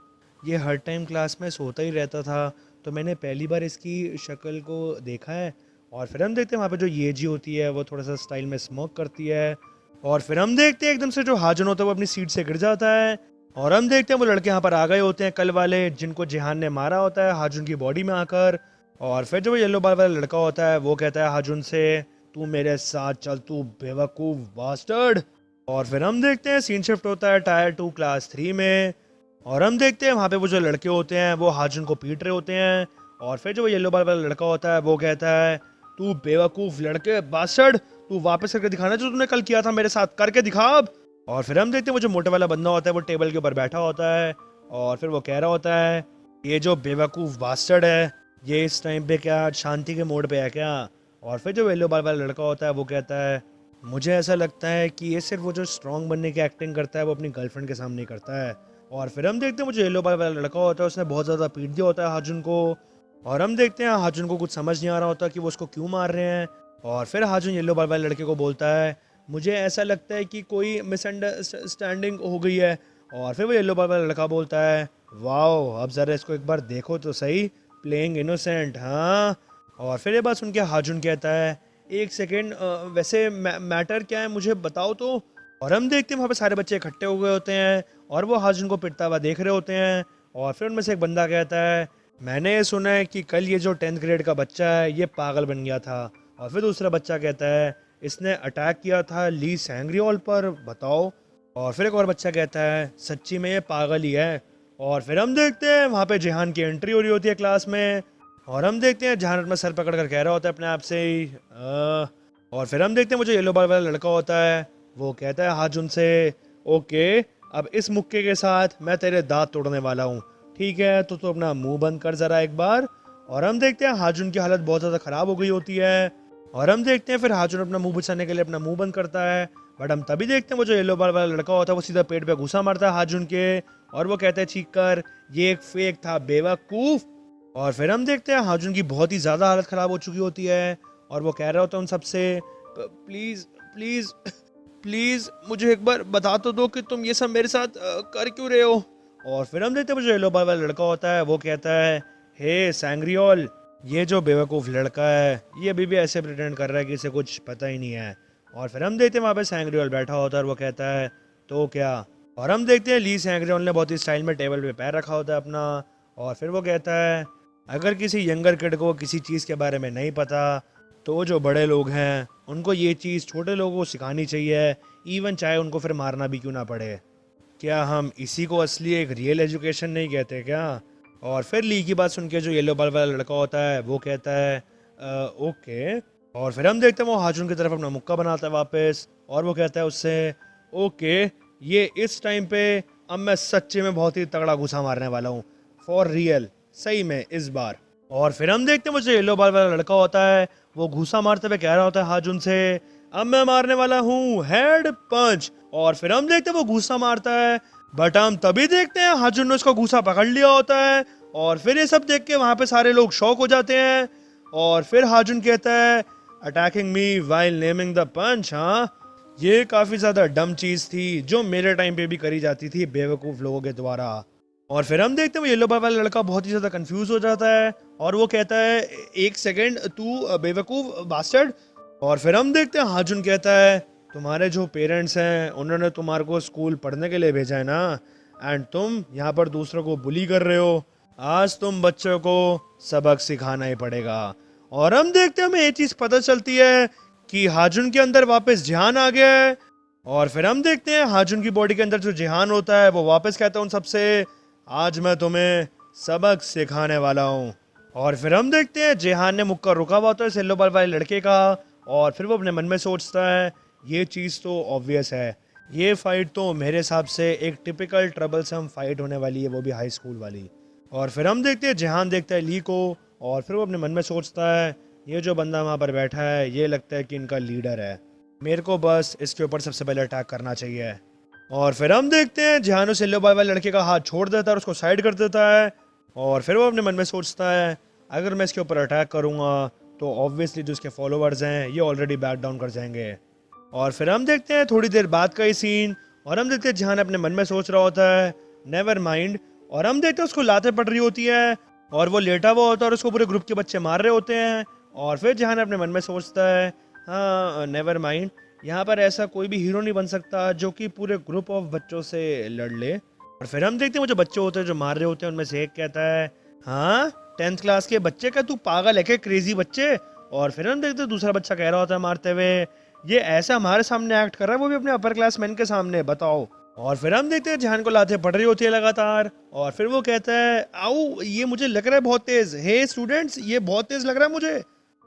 ये हर टाइम क्लास में सोता ही रहता था, तो मैंने पहली बार इसकी शक्ल को देखा है। और फिर हम देखते हैं वहाँ पे जो येजी होती है वो थोड़ा सा स्टाइल में स्मोक करती है। और फिर हम देखते हैं एकदम से जो हाजुन होता है वो अपनी सीट से गिर जाता है। और हम देखते हैं वो लड़के यहाँ पर आ गए होते हैं, कल वाले जिनको जिहान ने मारा होता है हाजुन की बॉडी में आकर। और फिर जो वो येलो बाल वाला लड़का होता है वो कहता है हाजुन से, तू मेरे साथ चल तू बेवकूफ बास्टर्ड। और फिर हम देखते हैं सीन शिफ्ट होता है टायर 2 क्लास 3 में। और हम देखते हैं वहाँ पे वो जो लड़के होते हैं वो हाजुन को पीट रहे होते हैं। और फिर जो वो येलो बाल वाला लड़का होता है वो कहता है, तू बेवकूफ लड़के बास्टर्ड, तू वापस करके दिखाना जो तूने कल किया था मेरे साथ, करके दिखा अब। और फिर हम देखते हैं वो जो मोटे वाला बंदा होता है वो टेबल के ऊपर बैठा होता है। और फिर वो कह रहा होता है, ये जो बेवकूफ बास्टर्ड है ये इस टाइम पे क्या शांति के मोड पे है क्या। और फिर जो येलो बाल वाला लड़का होता है वो कहता है, मुझे ऐसा लगता है कि ये सिर्फ वो जो स्ट्रांग बनने की एक्टिंग करता है वो अपनी गर्लफ्रेंड के सामने करता है। और फिर हम देखते हैं वो जो येलो बाल वाला लड़का होता है उसने बहुत ज़्यादा पीट दिया होता है हाजुन को। और हम देखते हैं हाजुन को कुछ समझ नहीं आ रहा होता कि वो उसको क्यों मार रहे हैं। और फिर हाजुन येलो बाल वाले लड़के को बोलता है, मुझे ऐसा लगता है कि कोई मिसअंडरस्टैंडिंग हो गई है। और फिर वो येलो बाल वाला लड़का बोलता है, वाओ अब ज़रा इसको एक बार देखो तो सही, प्लेइंग इनोसेंट हाँ। और फिर ये बात सुन के हाजुन कहता है, एक सेकेंड वैसे मैटर क्या है मुझे बताओ तो। और हम देखते हैं वहाँ पे सारे बच्चे इकट्ठे हो गए होते हैं और वो हाजुन को पिटता हुआ देख रहे होते हैं। और फिर उनमें से एक बंदा कहता है, मैंने ये सुना है कि कल ये जो 10th ग्रेड का बच्चा है ये पागल बन गया था। और फिर दूसरा बच्चा कहता है, इसने अटैक किया था ली सैंग्रियोल पर, बताओ। और फिर एक और बच्चा कहता है, सच्ची में ये पागल ही है। और फिर हम देखते हैं वहाँ पे जिहान की एंट्री हो रही होती है क्लास में। और हम देखते हैं जिहान अपना सर पकड़ कर कह रहा होता है अपने आप से ही और फिर हम देखते हैं वो जो येलो बाल वाला लड़का होता है वो कहता है हाजुन से, ओके अब इस मुक्के के साथ मैं तेरे दांत तोड़ने वाला हूँ, ठीक है तो अपना मुंह बंद कर जरा एक बार। और हम देखते हैं हाजुन की हालत बहुत ज़्यादा ख़राब हो गई होती है। और हम देखते हैं फिर हाजुन अपना मुंह बचाने के लिए अपना मुंह बंद करता है। बट हम तभी देखते हैं वो जो येलो बाल वाला लड़का होता है वो सीधा पेट पे घुसा मारता है हाजुन के। और वो कहता है चीख कर, ये एक फेक था बेवकूफ़। और फिर हम देखते हैं हाजुन की बहुत ही ज़्यादा हालत ख़राब हो चुकी होती है। और वो कह रहा होता है उन सबसे, प्लीज़ प्लीज़ प्लीज़ मुझे एक बार बता तो दो कि तुम ये सब मेरे साथ कर क्यों रहे हो। और फिर हम देखते हैं वो जो येलो बाल वाला लड़का होता है वो कहता है, हे सैंग्रियोल, ये जो बेवकूफ़ लड़का है ये अभी भी ऐसे प्रिटेंड कर रहा है कि इसे कुछ पता ही नहीं है। और फिर हम देखते हैं वहाँ पे सैंग्रियोल बैठा होता है और वो कहता है, तो क्या। और हम देखते हैं ली सैंग्रियोल ने बहुत ही स्टाइल में टेबल पे पैर रखा होता है अपना। और फिर वो कहता है, अगर किसी यंगर किड को किसी चीज़ के बारे में नहीं पता तो जो बड़े लोग हैं उनको ये चीज़ छोटे लोगों को सिखानी चाहिए, इवन चाहे उनको फिर मारना भी क्यों ना पड़े। क्या हम इसी को असली एक रियल एजुकेशन नहीं कहते क्या। और फिर ली की बात सुन के जो येलो बाल वाला लड़का होता है वो कहता है, ओके। और फिर हम देखते हैं वो हाजुन की तरफ अपना मुक्का बनाता है वापस और वो कहता है उससे, ओके ये इस टाइम पे अब मैं सच्चे में बहुत ही तगड़ा घुसा मारने वाला हूँ, फॉर रियल, सही में इस बार। और फिर हम देखते हैं वो जो येलो बाल वाला लड़का होता है वो घुसा मारते हुए कह रहा होता है हाजुन से, अब मैं मारने वाला हूँ हेड पंच। और फिर हम देखते हैं वो घुसा मारता है बट हम तभी देखते हैं हाजुन ने उसका घुसा पकड़ लिया होता है। और फिर ये सब देख के वहाँ पे सारे लोग शॉक हो जाते हैं। और फिर हाजुन कहता है, attacking me while naming the punch, हाँ ये काफ़ी ज़्यादा डम चीज़ थी जो मेरे टाइम पे भी करी जाती थी बेवकूफ़ लोगों के द्वारा। और फिर हम देखते हैं वो येलो बाल वाला लड़का बहुत ही ज़्यादा कंफ्यूज हो जाता है और वो कहता है, एक सेकेंड तू बेवकूफ़ बास्टर्ड। और फिर हम देखते हैं हाजुन कहता है, तुम्हारे जो पेरेंट्स हैं उन्होंने तुम्हारे को स्कूल पढ़ने के लिए भेजा है ना, एंड तुम यहाँ पर दूसरों को बुली कर रहे हो, आज तुम बच्चों को सबक सिखाना ही पड़ेगा। और हम देखते हैं हमें ये चीज़ पता चलती है कि हाजुन के अंदर वापस जिहान आ गया है। और फिर हम देखते हैं हाजुन की बॉडी के अंदर जो जिहान होता है वो वापस कहता है उन सबसे, आज मैं तुम्हें सबक सिखाने वाला हूँ। और फिर हम देखते हैं जिहान ने मुक्का रुका हुआ होता है येलो बाल वाले लड़के का। और फिर वो अपने मन में सोचता है, ये चीज़ तो ऑब्वियस है, ये फाइट तो मेरे हिसाब से एक टिपिकल ट्रबलसम फाइट होने वाली है, वो भी हाई स्कूल वाली। और फिर हम देखते हैं जिहान देखता है ली को और फिर वो अपने मन में सोचता है, ये जो बंदा वहाँ पर बैठा है ये लगता है कि इनका लीडर है, मेरे को बस इसके ऊपर सबसे पहले अटैक करना चाहिए। और फिर हम देखते हैं जिहान उस येलो बाल वाले लड़के का हाथ छोड़ देता है और उसको साइड कर देता है। और फिर वो अपने मन में सोचता है, अगर मैं इसके ऊपर अटैक करूँगा तो ऑब्वियसली जो इसके फॉलोअर्स हैं ये ऑलरेडी बैक डाउन कर जाएंगे। और फिर हम देखते हैं थोड़ी देर बाद का ही सीन और हम देखते हैं जिहान अपने मन में सोच रहा होता है, नेवर माइंड। और हम देखते हैं उसको लातें पड़ रही होती है और वो लेटा हुआ होता है और उसको पूरे ग्रुप के बच्चे मार रहे होते हैं। और फिर जहान अपने मन में सोचता है, हाँ नेवर माइंड, यहाँ पर ऐसा कोई भी हीरो नहीं बन सकता जो कि पूरे ग्रुप ऑफ बच्चों से लड़ ले। और फिर हम देखते हैं वो जो बच्चे होते हैं जो मार रहे होते हैं, उनमें से एक कहता है, हाँ 10th क्लास के बच्चे का तू पागल है क्या, क्रेजी बच्चे। और फिर हम देखते हैं दूसरा बच्चा कह रहा होता है मारते हुए, ये ऐसा हमारे सामने एक्ट कर रहा है, वो भी अपने अपर क्लास मैन के सामने, बताओ। और फिर हम देखते हैं जहान को लाते पड़ रही होती है लगातार, और फिर वो कहता है, आओ ये मुझे लग रहा है बहुत तेज, हे स्टूडेंट्स ये बहुत तेज लग रहा है मुझे।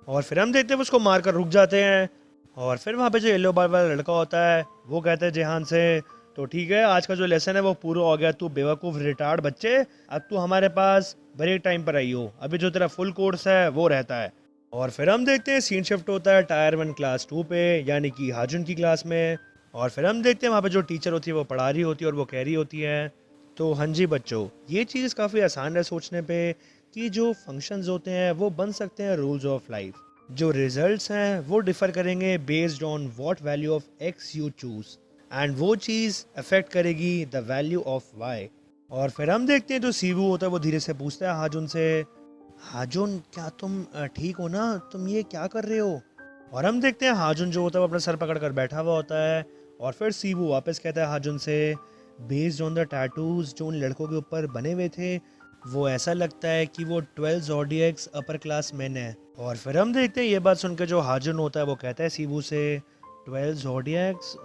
और फिर हम देखते हैं उसको मारकर रुक जाते हैं। और फिर वहाँ पे जो येलो बाल वाला लड़का होता है वो कहता है जेहान से, तो ठीक है आज का जो लेसन है वो पूरा हो गया, तू बेवकूफ़ रिटार्ड बच्चे, अब तू हमारे पास ब्रेक टाइम पर आई हो, अभी जो तेरा फुल कोर्स है वो रहता है। और फिर हम देखते हैं सीन शिफ्ट होता है टायर 1 क्लास 2 पे, यानी कि हाजुन की क्लास में। और फिर हम देखते हैं वहाँ पे जो टीचर होती है वो पढ़ा रही होती है और वो कह रही होती है, तो हाँ जी बच्चों, ये चीज़ काफ़ी आसान है सोचने पे कि जो फंक्शंस होते हैं वो बन सकते हैं रूल्स ऑफ लाइफ, जो रिजल्ट्स हैं वो डिफ़र करेंगे based on what value of x you choose, and वो चीज़ अफेक्ट करेगी द वैल्यू ऑफ वाई। और फिर हम देखते हैं जो सीवू होता है वो धीरे से पूछता है हाजुन से, हाजुन क्या तुम ठीक हो ना, तुम ये क्या कर रहे हो। और हम देखते हैं हाजुन जो होता है वो अपना सर पकड़ कर बैठा हुआ होता है। और फिर सीवू वापस कहता है हाजुन से, बेस्ड ऑन द टैटूज जो उन लड़कों के ऊपर बने हुए थे, वो ऐसा लगता है कि वो 12 ज़ोडिएक्स अपर क्लास मैन है। और फिर हम देखते हैं ये बात सुनकर जो हाजुन होता है वो कहता है सीवू से, 12 ज़ोडिएक्स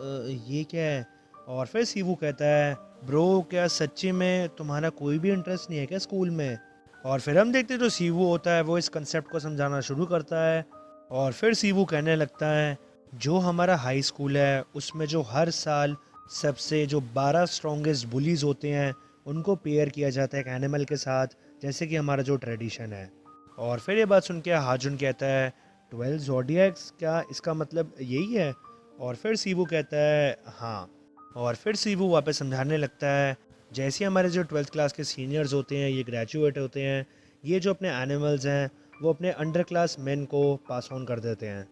ये क्या है। और फिर सीवू कहता है, ब्रो क्या सच्ची में तुम्हारा कोई भी इंटरेस्ट नहीं है क्या स्कूल में। और फिर हम देखते हैं जो सीवू होता है वो इस कंसेप्ट को समझाना शुरू करता है। और फिर सीवू कहने लगता है, जो हमारा हाई स्कूल है उसमें जो हर साल सबसे जो 12 स्ट्रॉन्गेस्ट बुलीज होते हैं उनको पेयर किया जाता है एक एनिमल के साथ, जैसे कि हमारा जो ट्रेडिशन है। और फिर ये बात सुन के हाजुन कहता है, 12 ज़ोडिएक्स क्या इसका मतलब यही है। और फिर सीवू कहता है हाँ। और फिर सीवू वापस समझाने लगता है, जैसे हमारे जो 12th क्लास के सीनियर्स होते हैं, ये ग्रेजुएट होते हैं, ये जो अपने एनिमल्स हैं वो अपने अंडर क्लास मैन को पास ऑन कर देते हैं।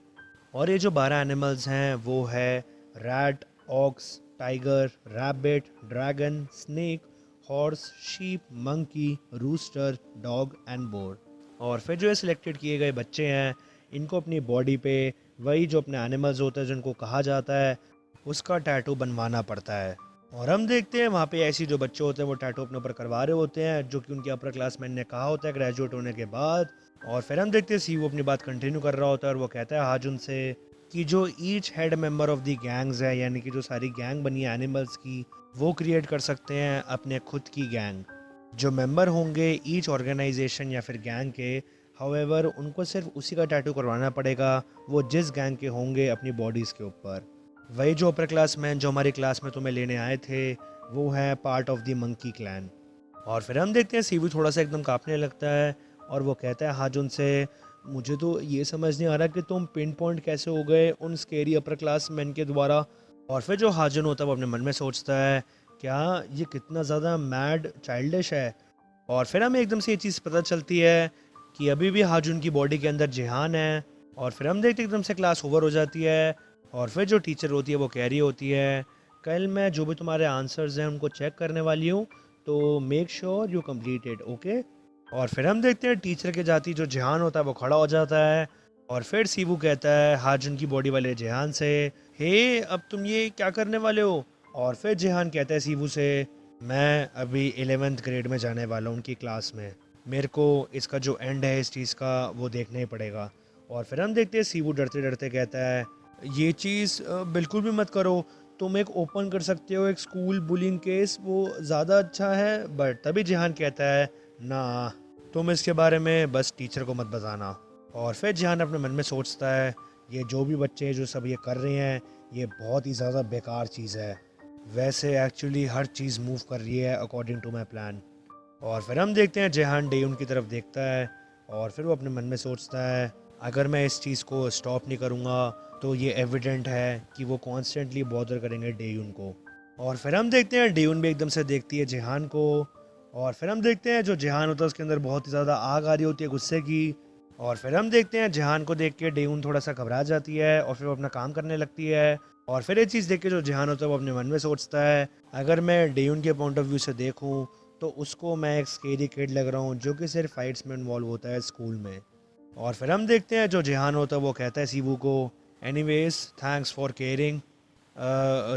और ये जो 12 एनिमल्स हैं वो है rat, ox, tiger, rabbit, dragon, snake, horse, sheep, monkey, rooster, dog and boar. और फिर जो ये सिलेक्टेड किए गए बच्चे हैं इनको अपनी बॉडी पे वही जो अपने एनिमल्स होते हैं जिनको कहा जाता है उसका टैटू बनवाना पड़ता है। और हम देखते हैं वहाँ पे ऐसी जो बच्चे होते हैं वो टैटू अपने ऊपर करवा रहे होते हैं जो कि उनके अपर क्लासमैन ने कहा होता है ग्रेजुएट होने के बाद। और फिर हम देखते हैं सी वो अपनी बात कंटिन्यू कर रहा होता है और वो कहता है हाजुन से कि जो each head member of the gangs है, यानी कि जो सारी गैंग बनी है एनिमल्स की, वो क्रिएट कर सकते हैं अपने खुद की गैंग। जो मेंबर होंगे ईच ऑर्गेनाइजेशन या फिर गैंग के, हाउएवर उनको सिर्फ उसी का टैटू करवाना पड़ेगा वो जिस गैंग के होंगे अपनी बॉडीज़ के ऊपर। वही जो अपर क्लास मैन जो हमारी क्लास में तुम्हें लेने आए थे वो है part of the monkey clan. और फिर हम देखते हैं सीवी थोड़ा सा एकदम कांपने लगता है और वो कहता है हाजुन से, मुझे तो ये समझ नहीं आ रहा कि तुम पिन पॉइंट कैसे हो गए उन स्केरी अपर क्लास मैन के द्वारा। और फिर जो हाजुन होता है वो अपने मन में सोचता है, क्या ये कितना ज़्यादा मैड चाइल्डिश है। और फिर हमें एकदम से ये चीज़ पता चलती है कि अभी भी हाजुन की बॉडी के अंदर जिहान है। और फिर हम देखते एकदम से क्लास ओवर हो जाती है और फिर जो टीचर होती है वो कह रही होती है, कल मैं जो भी तुम्हारे आंसर्स हैं उनको चेक करने वाली हूँ, तो make sure you complete it, okay. और फिर हम देखते हैं टीचर के जाती जो जिहान होता है वो खड़ा हो जाता है और फिर सीवू कहता है हाजुन की बॉडी वाले जिहान से, हे अब तुम ये क्या करने वाले हो। और फिर जिहान कहता है सीवू से, मैं अभी 11th ग्रेड में जाने वाला हूँ उनकी क्लास में, मेरे को इसका जो एंड है इस चीज़ का वो देखना ही पड़ेगा। और फिर हम देखते हैं सीवू डरते डरते कहता है, ये चीज़ बिल्कुल भी मत करो, तुम एक ओपन कर सकते हो एक स्कूल बुलिंग केस, वो ज़्यादा अच्छा है। बट तभी जिहान कहता है, ना तुम इसके बारे में बस टीचर को मत बताना। और फिर जिहान अपने मन में सोचता है, ये जो भी बच्चे जो सब ये कर रहे हैं ये बहुत ही ज़्यादा बेकार चीज़ है, वैसे एक्चुअली हर चीज़ मूव कर रही है अकॉर्डिंग टू माई प्लान। और फिर हम देखते हैं जिहान डेयुन की तरफ देखता है और फिर वो अपने मन में सोचता है, अगर मैं इस चीज़ को स्टॉप नहीं करूँगा तो ये एविडेंट है कि वो कॉन्स्टेंटली बॉदर करेंगे डेयुन को। और फिर हम देखते हैं डेयुन भी एकदम से देखती है जिहान को और फिर हम देखते हैं जो जिहान होता है उसके अंदर बहुत ही ज़्यादा आग आ रही होती है गुस्से की। और फिर हम देखते हैं जिहान को देख के डेयुन थोड़ा सा घबरा जाती है और फिर वो अपना काम करने लगती है। और फिर ये चीज़ देख के जो जिहान होता है वो अपने मन में सोचता है, अगर मैं डेयुन के पॉइंट ऑफ व्यू से देखूँ तो उसको मैं एक स्केरी किड लग रहा हूँ जो कि सिर्फ फाइट्स में इन्वॉल्व होता है स्कूल में। और फिर हम देखते हैं जो जिहान होता है वो कहता है सीवू को, anyways thanks for caring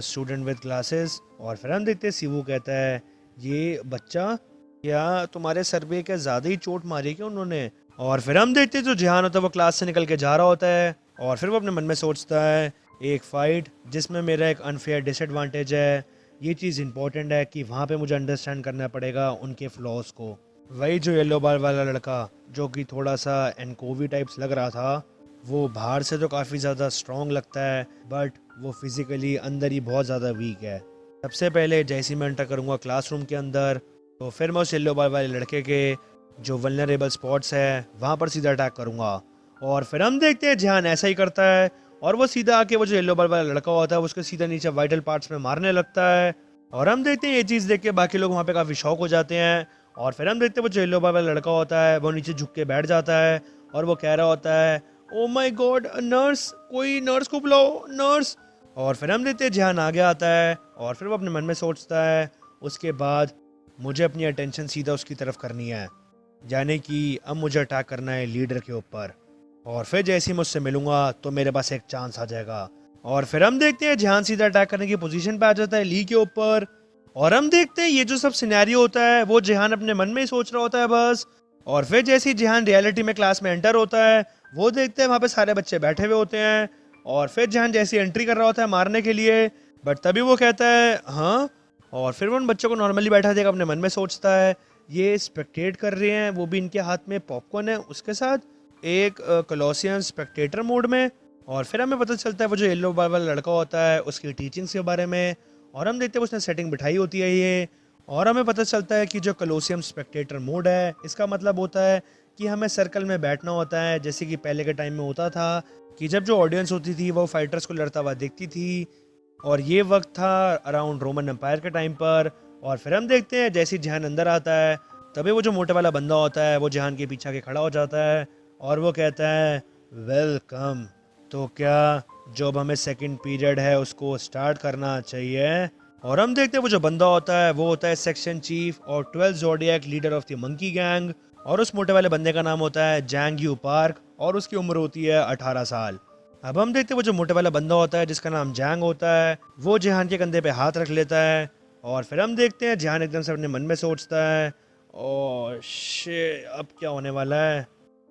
student with glasses. और फिर हम देखते हैं सीवू कहता है, ये बच्चा क्या तुम्हारे सर पे क्या ज़्यादा ही चोट मारी क्या उन्होंने। और फिर हम देखते हैं जो जिहान होता है वो क्लास से निकल के जा रहा होता है और फिर वो अपने मन में सोचता है, एक फ़ाइट जिसमें मेरा एक अनफेयर डिसएडवांटेज है, ये चीज़ इंपॉर्टेंट है कि वहाँ पे मुझे अंडरस्टैंड करना पड़ेगा उनके फ्लॉज को। वही जो येलो बाल वाला लड़का जो कि थोड़ा सा एनकोवी टाइप्स लग रहा था, वो बाहर से तो काफ़ी ज़्यादा स्ट्रॉन्ग लगता है बट वो फिज़िकली अंदर ही बहुत ज़्यादा वीक है। सबसे पहले जैसे ही मैं एंटर करूँगा क्लासरूम के अंदर तो फिर मैं उस येलो बाल वाले लड़के के जो वल्नरेबल स्पॉट्स है वहाँ पर सीधा अटैक करूँगा। और फिर हम देखते हैं जिहान ऐसा ही करता है और वो सीधा आके वो जो येलो बाल वाला लड़का होता है उसके सीधा नीचे वाइटल पार्ट्स में मारने लगता है। और हम देखते हैं ये चीज़ देख के बाकी लोग वहाँ पे काफ़ी शौक हो जाते हैं। और फिर हम देखते हैं वो जो येलो बाल वाला लड़का होता है वो नीचे झुक के बैठ जाता है और वो कह रहा होता है, ओ माय गॉड नर्स, कोई नर्स को बुलाओ नर्स। और फिर हम देखते हैं जिहान आगे आता है और फिर वो अपने मन में सोचता है, उसके बाद मुझे अपनी अटेंशन सीधा उसकी तरफ करनी है, यानी कि अब मुझे अटैक करना है लीडर के ऊपर। और फिर जैसे ही मैं उससे मिलूंगा तो मेरे पास एक चांस आ जाएगा। और फिर हम देखते हैं जिहान सीधा अटैक करने की पोजीशन पे आ जाता है ली के ऊपर। और हम देखते हैं ये जो सब सिनेरियो होता है वो जिहान अपने मन में ही सोच रहा होता है बस। और फिर जैसे ही जिहान रियलिटी में क्लास में एंटर होता है वो देखते हैं वहाँ पे सारे बच्चे बैठे हुए होते हैं। और फिर जिहान जैसे एंट्री कर रहा होता है मारने के लिए, बट तभी वो कहता है हाँ। और फिर वो उन बच्चों को नॉर्मली बैठा देगा, अपने मन में सोचता है ये स्पेक्टेट कर रहे हैं, वो भी इनके हाथ में पॉपकॉर्न है, उसके साथ एक कोलोसियन स्पेक्टेटर मोड में। और फिर हमें पता चलता है वो जो येलो बाल वाला लड़का होता है उसकी टीचिंग्स के बारे में। और हम देखते हैं उसने सेटिंग बिठाई होती है ये। और हमें पता चलता है कि जो कोलोसियम स्पेक्टेटर मोड है इसका मतलब होता है कि हमें सर्कल में बैठना होता है, जैसे कि पहले के टाइम में होता था कि जब जो ऑडियंस होती थी वो फाइटर्स को लड़ता हुआ देखती थी। और ये वक्त था अराउंड रोमन एम्पायर के टाइम पर। और फिर हम देखते हैं जैसे ही जिहान अंदर आता है तभी वो जो मोटे वाला बंदा होता है वो जिहान के पीछे आके खड़ा हो जाता है और वो कहता है वेलकम। तो क्या जो अब हमें सेकंड पीरियड है उसको स्टार्ट करना चाहिए। और हम देखते हैं वो जो बंदा होता है वो होता है सेक्शन चीफ और 12 zodiac leader of the monkey gang. और उस मोटे वाले बंदे का नाम होता है जैंग यू पार्क और उसकी उम्र होती है 18 साल। अब हम देखते हैं वो जो मोटे वाला बंदा होता है जिसका नाम जैंग होता है वो जिहान के कंधे पे हाथ रख लेता है। और फिर हम देखते हैं जिहान एकदम से अपने मन में सोचता है, ओ शिट अब क्या होने वाला है।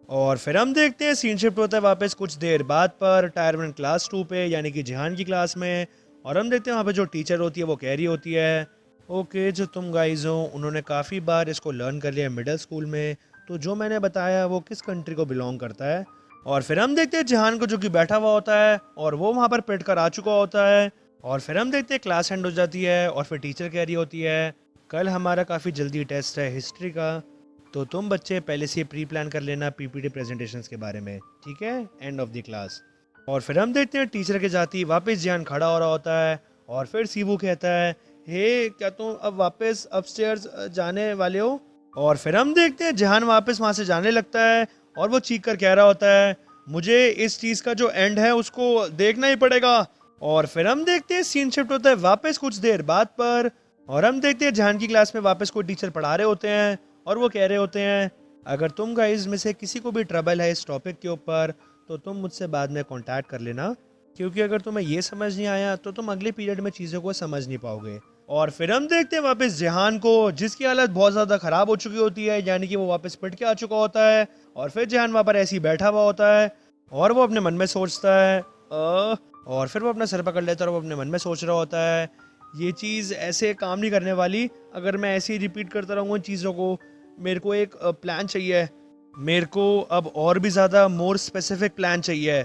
और फिर हम देखते हैं सीन शिफ्ट होता है वापस कुछ देर बाद पर टायर 1 क्लास 2 पे, यानी कि जिहान की क्लास में। और हम देखते हैं वहाँ पे जो टीचर होती है वो कह रही होती है, ओके जो तुम गाइज हो उन्होंने काफ़ी बार इसको लर्न कर लिया मिडिल स्कूल में, तो जो मैंने बताया वो किस कंट्री को बिलोंग करता है। और फिर हम देखते हैं जिहान को जो कि बैठा हुआ होता है और वो वहाँ पर पिट कर आ चुका होता है। और फिर हम देखते हैं क्लास एंड हो जाती है और फिर टीचर कह रही होती है, कल हमारा काफ़ी जल्दी टेस्ट है हिस्ट्री का, तो तुम बच्चे पहले से प्री प्लान कर लेना पीपीटी प्रेजेंटेशंस के बारे में, ठीक है, एंड ऑफ द क्लास। और फिर हम देखते हैं टीचर के जाती वापस जिहान खड़ा हो रहा होता है और फिर सीवू कहता है, हे क्या तुम अब वापस अपस्टेयर्स जाने वाले हो। और फिर हम देखते हैं जिहान वापस वहाँ से जाने लगता है और वो चीख कर कह रहा होता है, मुझे इस चीज़ का जो एंड है उसको देखना ही पड़ेगा। और फिर हम देखते हैं सीन शिफ्ट होता है वापस कुछ देर बाद पर और हम देखते हैं जिहान की क्लास में वापस कोई टीचर पढ़ा रहे होते हैं और वो कह रहे होते हैं, अगर तुम गाइज में से किसी को भी ट्रबल है इस टॉपिक के ऊपर तो तुम मुझसे बाद में कांटेक्ट कर लेना, क्योंकि अगर तुम्हें ये समझ नहीं आया तो तुम अगले पीरियड में चीज़ों को समझ नहीं पाओगे। और फिर हम देखते हैं वापस जिहान को जिसकी हालत बहुत ज़्यादा ख़राब हो चुकी होती है, यानी कि वो वापस पिट के आ चुका होता है। और फिर जिहान वहाँ पर ऐसे ही बैठा हुआ होता है और वो अपने मन में सोचता है और फिर वो अपना सर पकड़ लेता है और वो अपने मन में सोच रहा होता है, ये चीज़ ऐसे काम नहीं करने वाली, अगर मैं ऐसे ही रिपीट करता रहूँगा इन चीज़ों को, मेरे को एक प्लान चाहिए, मेरे को अब और भी ज़्यादा मोर स्पेसिफिक प्लान चाहिए।